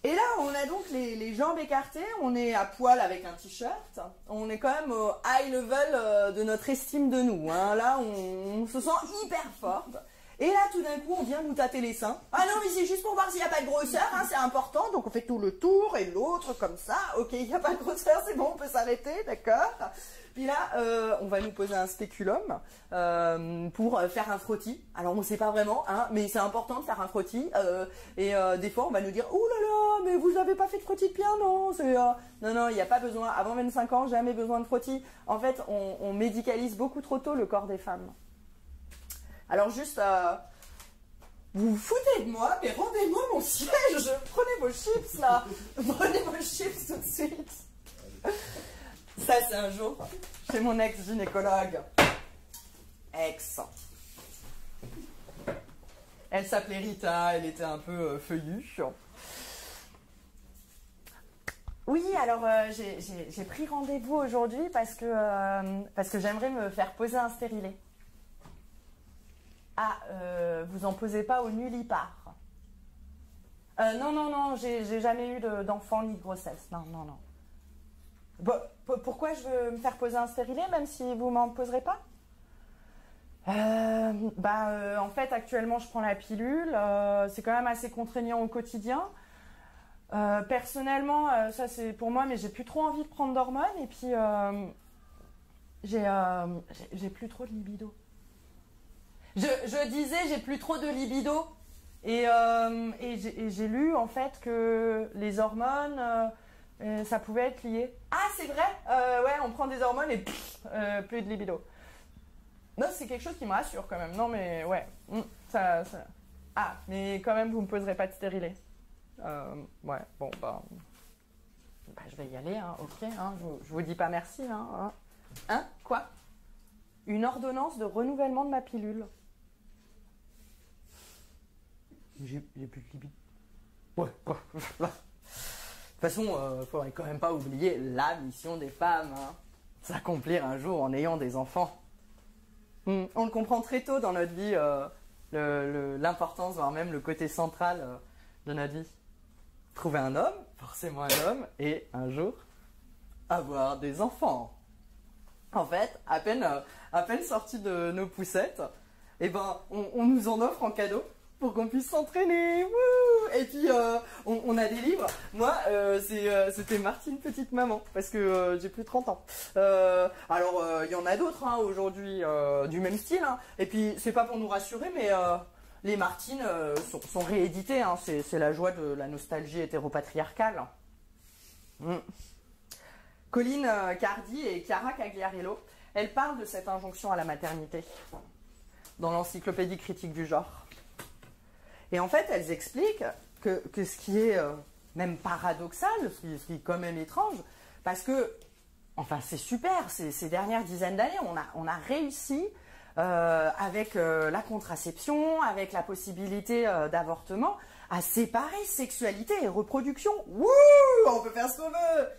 Et là, on a donc les jambes écartées, on est à poil avec un t-shirt, on est quand même au high level de notre estime de nous. Hein. Là, on se sent hyper forte. Et là, tout d'un coup, on vient nous tâter les seins. Ah non, mais c'est juste pour voir s'il n'y a pas de grosseur, hein, c'est important. Donc, on fait tout le tour et l'autre comme ça. Ok, il n'y a pas de grosseur, c'est bon, on peut s'arrêter, d'accord. Puis là, on va nous poser un spéculum pour faire un frottis. Alors, on ne sait pas vraiment, hein, mais c'est important de faire un frottis. Et des fois, on va nous dire « Ouh là là, mais vous n'avez pas fait de frottis de pied, non ?» Non, non, il n'y a pas besoin. Avant 25 ans, jamais besoin de frottis. En fait, on médicalise beaucoup trop tôt le corps des femmes. Alors juste, vous vous foutez de moi, mais rendez-moi mon siège. Prenez vos chips là. Prenez vos chips tout de suite. Ça c'est un jour chez mon ex-gynécologue. Elle s'appelait Rita, elle était un peu feuillue. Oui, alors j'ai pris rendez-vous aujourd'hui parce que j'aimerais me faire poser un stérilet. Ah, vous en posez pas au nullipare. Non, non, non, j'ai jamais eu d'enfant ni de grossesse. Non, non, non. Bon, pourquoi je veux me faire poser un stérilet, même si vous m'en poserez pas? En fait, actuellement, je prends la pilule. C'est quand même assez contraignant au quotidien. Personnellement, ça c'est pour moi, mais j'ai plus trop envie de prendre d'hormones. Et puis, j'ai plus trop de libido. Je disais, j'ai plus trop de libido. Et j'ai lu, en fait, que les hormones, ça pouvait être lié. Ah, c'est vrai. Ouais, on prend des hormones et plus de libido. Non, c'est quelque chose qui me rassure, quand même. Non, mais ouais. Ça... Ah, mais quand même, vous me poserez pas de stérilet. Ouais, bon, je vais y aller, hein, ok. Hein, je vous dis pas merci, hein. Hein? Quoi? Une ordonnance de renouvellement de ma pilule. J'ai plus de libido. Ouais. De toute façon, faudrait quand même pas oublier la mission des femmes, hein. S'accomplir un jour en ayant des enfants. On le comprend très tôt dans notre vie, l'importance, voire même le côté central de notre vie. Trouver un homme, forcément un homme, et un jour, avoir des enfants. En fait, à peine sortis de nos poussettes, eh ben, on nous en offre en cadeau pour qu'on puisse s'entraîner. Et puis, on a des livres. Moi, c'était Martine Petite Maman, parce que j'ai plus de 30 ans. Alors, il y en a d'autres hein, aujourd'hui, du même style. Hein. Et puis, c'est pas pour nous rassurer, mais les Martines sont rééditées. Hein. C'est la joie de la nostalgie hétéropatriarcale. Colline Cardi et Chiara Cagliarello, elles parlent de cette injonction à la maternité dans l'encyclopédie critique du genre. Et en fait, elles expliquent que ce qui est même paradoxal, ce qui est quand même étrange, parce que, enfin c'est super, ces dernières dizaines d'années, on a réussi avec la contraception, avec la possibilité d'avortement, à séparer sexualité et reproduction. Wouh, on peut faire ce qu'on veut.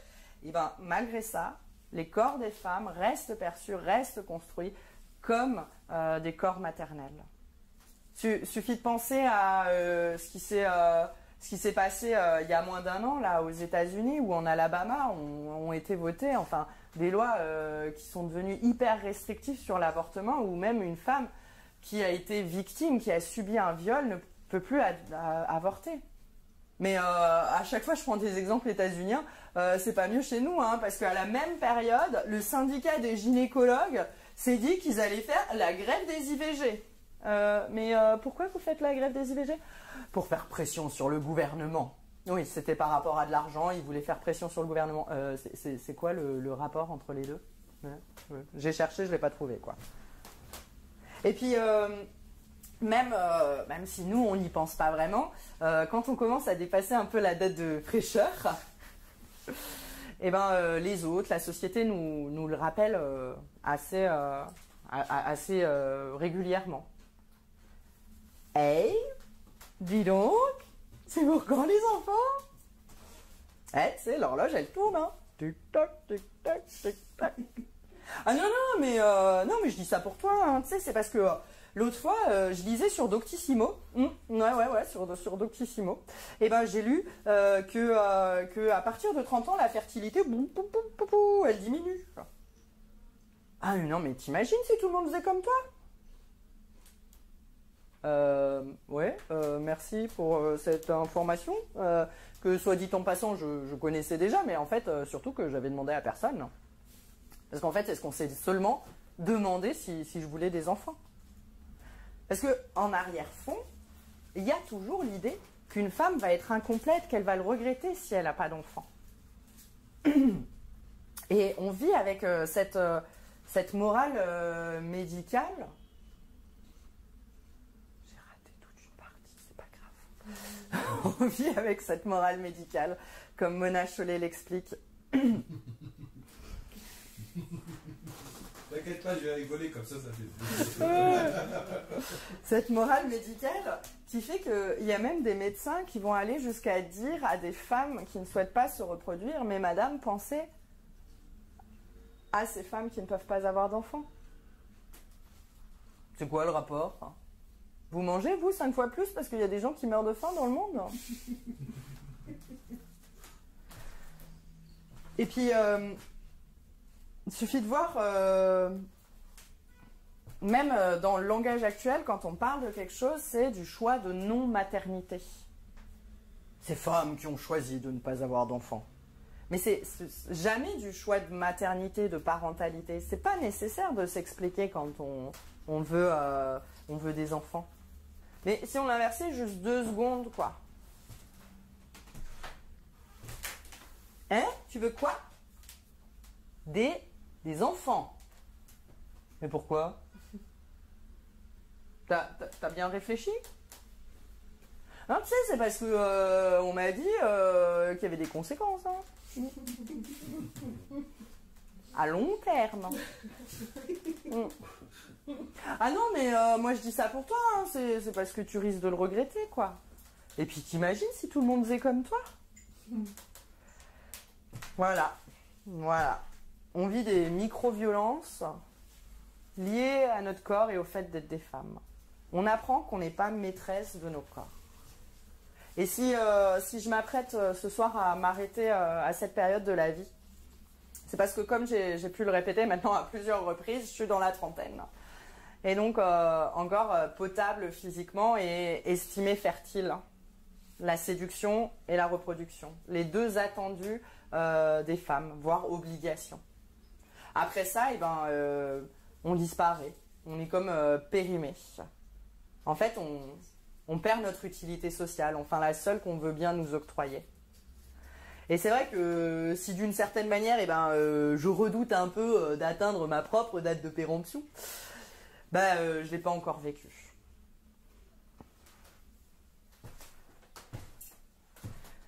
Et bien, malgré ça, les corps des femmes restent perçus, restent construits comme des corps maternels. Suffit de penser à ce qui s'est passé il y a moins d'un an là aux États-Unis où en Alabama ont été votées enfin des lois qui sont devenues hyper restrictives sur l'avortement où même une femme qui a été victime, qui a subi un viol ne peut plus avorter. Mais à chaque fois je prends des exemples états-uniens, c'est pas mieux chez nous hein, parce qu'à la même période le syndicat des gynécologues s'est dit qu'ils allaient faire la grève des IVG. Mais pourquoi vous faites la grève des IVG? Pour faire pression sur le gouvernement. Oui, c'était par rapport à de l'argent, ils voulaient faire pression sur le gouvernement. C'est quoi le rapport entre les deux? J'ai cherché, je ne l'ai pas trouvé, quoi. Et puis, même si nous, on n'y pense pas vraiment, quand on commence à dépasser un peu la date de fraîcheur, eh ben, les autres, la société nous le rappelle assez régulièrement. Hey, dis donc, c'est pour quand les enfants? Eh, tu sais, l'horloge, elle tourne, hein. Tic-tac, tic-tac, tic-tac. Ah non, mais je dis ça pour toi, hein. Tu sais, c'est parce que l'autre fois, je lisais sur Doctissimo. Ouais, sur Doctissimo. Et ben, j'ai lu que à partir de 30 ans, la fertilité, elle diminue. Ah non, mais t'imagines si tout le monde faisait comme toi? Ouais, merci pour cette information que soit dit en passant je connaissais déjà mais en fait surtout que j'avais demandé à personne parce qu'en fait est-ce qu'on s'est seulement demandé si je voulais des enfants parce que en arrière-fond il y a toujours l'idée qu'une femme va être incomplète, qu'elle va le regretter si elle n'a pas d'enfant et on vit avec cette morale médicale. On vit avec cette morale médicale, comme Mona Chollet l'explique. T'inquiète pas, je vais rigoler comme ça fait. Cette morale médicale qui fait qu'il y a même des médecins qui vont aller jusqu'à dire à des femmes qui ne souhaitent pas se reproduire, mais madame, pensez à ces femmes qui ne peuvent pas avoir d'enfants. C'est quoi le rapport ? Vous mangez, vous, 5 fois plus parce qu'il y a des gens qui meurent de faim dans le monde. Et puis, il suffit de voir, même dans le langage actuel, quand on parle de quelque chose, c'est du choix de non-maternité. Ces femmes qui ont choisi de ne pas avoir d'enfants. Mais c'est jamais du choix de maternité, de parentalité. C'est pas nécessaire de s'expliquer quand on veut des enfants. Mais si on l'inversait juste 2 secondes, quoi. Hein? Tu veux quoi? Des enfants. Mais pourquoi? T'as bien réfléchi? Non, tu sais, c'est parce que on m'a dit qu'il y avait des conséquences. Hein. À long terme. Ah non, mais moi je dis ça pour toi, hein. C'est parce que tu risques de le regretter, quoi. Et puis t'imagines si tout le monde faisait comme toi? Voilà. On vit des micro-violences liées à notre corps et au fait d'être des femmes. On apprend qu'on n'est pas maîtresse de nos corps. Et si je m'apprête ce soir à m'arrêter à cette période de la vie, c'est parce que comme j'ai pu le répéter maintenant à plusieurs reprises, je suis dans la trentaine. Et donc encore potable physiquement et estimée fertile. La séduction et la reproduction. Les 2 attendus des femmes, voire obligations. Après ça, eh ben, on disparaît. On est comme périmé. En fait, on perd notre utilité sociale, enfin la seule qu'on veut bien nous octroyer. Et c'est vrai que si d'une certaine manière, eh ben, je redoute un peu d'atteindre ma propre date de péremption, je ne l'ai pas encore vécu.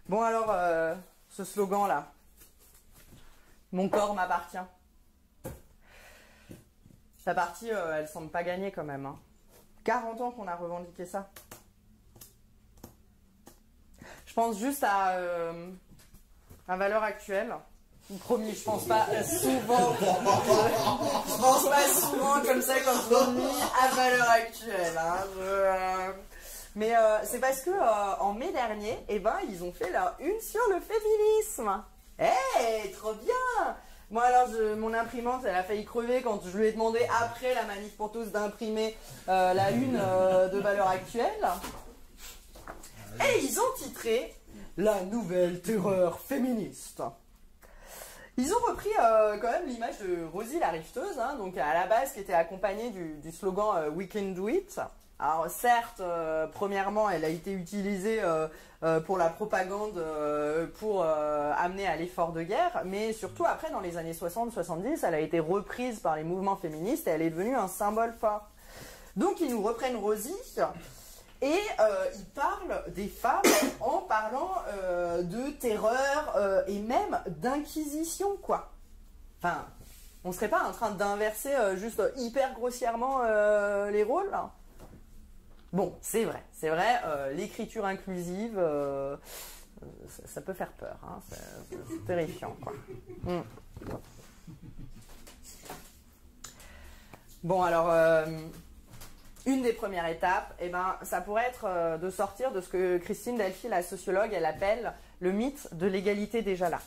Bon alors, ce slogan-là, mon corps m'appartient. Sa partie, elle semble pas gagnée quand même. Hein. 40 ans qu'on a revendiqué ça. Je pense juste à valeur actuelle. Promis, je pense pas souvent. Je pense pas souvent comme ça quand on lit à valeur actuelle. Hein. Mais c'est parce que en mai dernier, eh ben, ils ont fait leur une sur le féminisme. Eh, trop bien! Moi alors, mon imprimante, elle a failli crever quand je lui ai demandé après la manif pour tous d'imprimer la une de valeur actuelle. Et ils ont titré La nouvelle terreur féministe. Ils ont repris quand même l'image de Rosie la rifteuse, hein, donc à la base qui était accompagnée du slogan We can do it. Alors certes, premièrement, elle a été utilisée pour la propagande, pour amener à l'effort de guerre, mais surtout après, dans les années 60-70, elle a été reprise par les mouvements féministes et elle est devenue un symbole fort. Donc ils nous reprennent Rosie et ils parlent des femmes en parlant de terreur et même d'inquisition, quoi. Enfin, on serait pas en train d'inverser juste hyper grossièrement les rôles là. Bon, c'est vrai, l'écriture inclusive, ça peut faire peur, hein, c'est terrifiant, quoi. Bon, alors, une des premières étapes, eh ben, ça pourrait être de sortir de ce que Christine Delphi, la sociologue, elle appelle le mythe de l'égalité déjà là.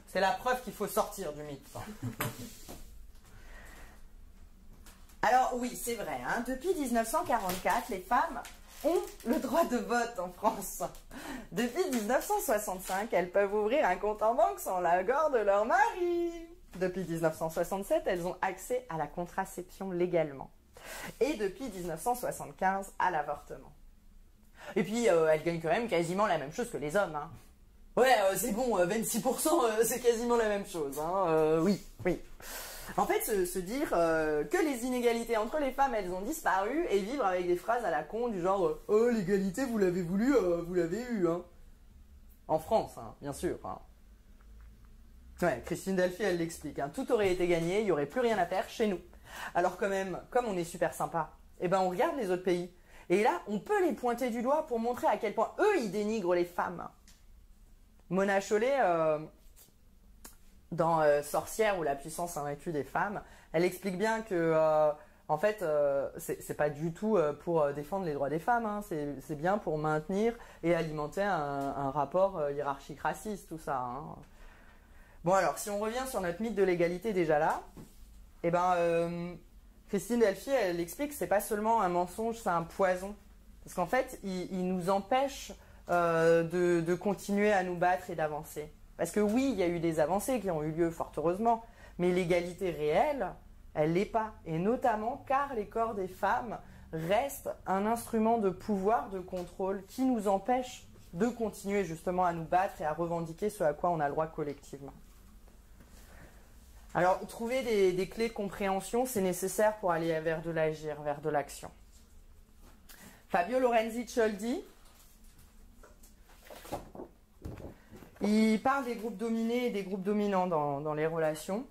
C'est la preuve qu'il faut sortir du mythe. Alors oui, c'est vrai, hein, depuis 1944, les femmes ont le droit de vote en France. Depuis 1965, elles peuvent ouvrir un compte en banque sans l'accord de leur mari. Depuis 1967, elles ont accès à la contraception légalement. Et depuis 1975, à l'avortement. Et puis, elles gagnent quand même quasiment la même chose que les hommes. Hein. Ouais, c'est bon, 26%, c'est quasiment la même chose. Hein. Oui. En fait, se dire que les inégalités entre les femmes, elles ont disparu et vivre avec des phrases à la con du genre « Oh, l'égalité, vous l'avez voulu, vous l'avez eu. Hein. » En France, hein, bien sûr. Hein. Ouais, Christine Delphi, elle l'explique. Hein, tout aurait été gagné, il n'y aurait plus rien à faire chez nous. Alors quand même, comme on est super sympa, eh ben on regarde les autres pays. Et là, on peut les pointer du doigt pour montrer à quel point eux, ils dénigrent les femmes. Mona Chollet... dans Sorcière ou la puissance invaincue des femmes, elle explique bien que en fait c'est pas du tout pour défendre les droits des femmes, hein, c'est bien pour maintenir et alimenter un rapport hiérarchique raciste, tout ça. Hein. Bon alors, si on revient sur notre mythe de l'égalité déjà là, eh ben Christine Delphi, elle explique que c'est pas seulement un mensonge, c'est un poison. Parce qu'en fait, il nous empêche de continuer à nous battre et d'avancer. Parce que oui, il y a eu des avancées qui ont eu lieu fort heureusement, mais l'égalité réelle, elle l'est pas. Et notamment car les corps des femmes restent un instrument de pouvoir, de contrôle, qui nous empêche de continuer justement à nous battre et à revendiquer ce à quoi on a le droit collectivement. Alors, trouver des clés de compréhension, c'est nécessaire pour aller vers de l'agir, vers de l'action. Fabio Lorenzi Cioldi, il parle des groupes dominés et des groupes dominants dans les relations.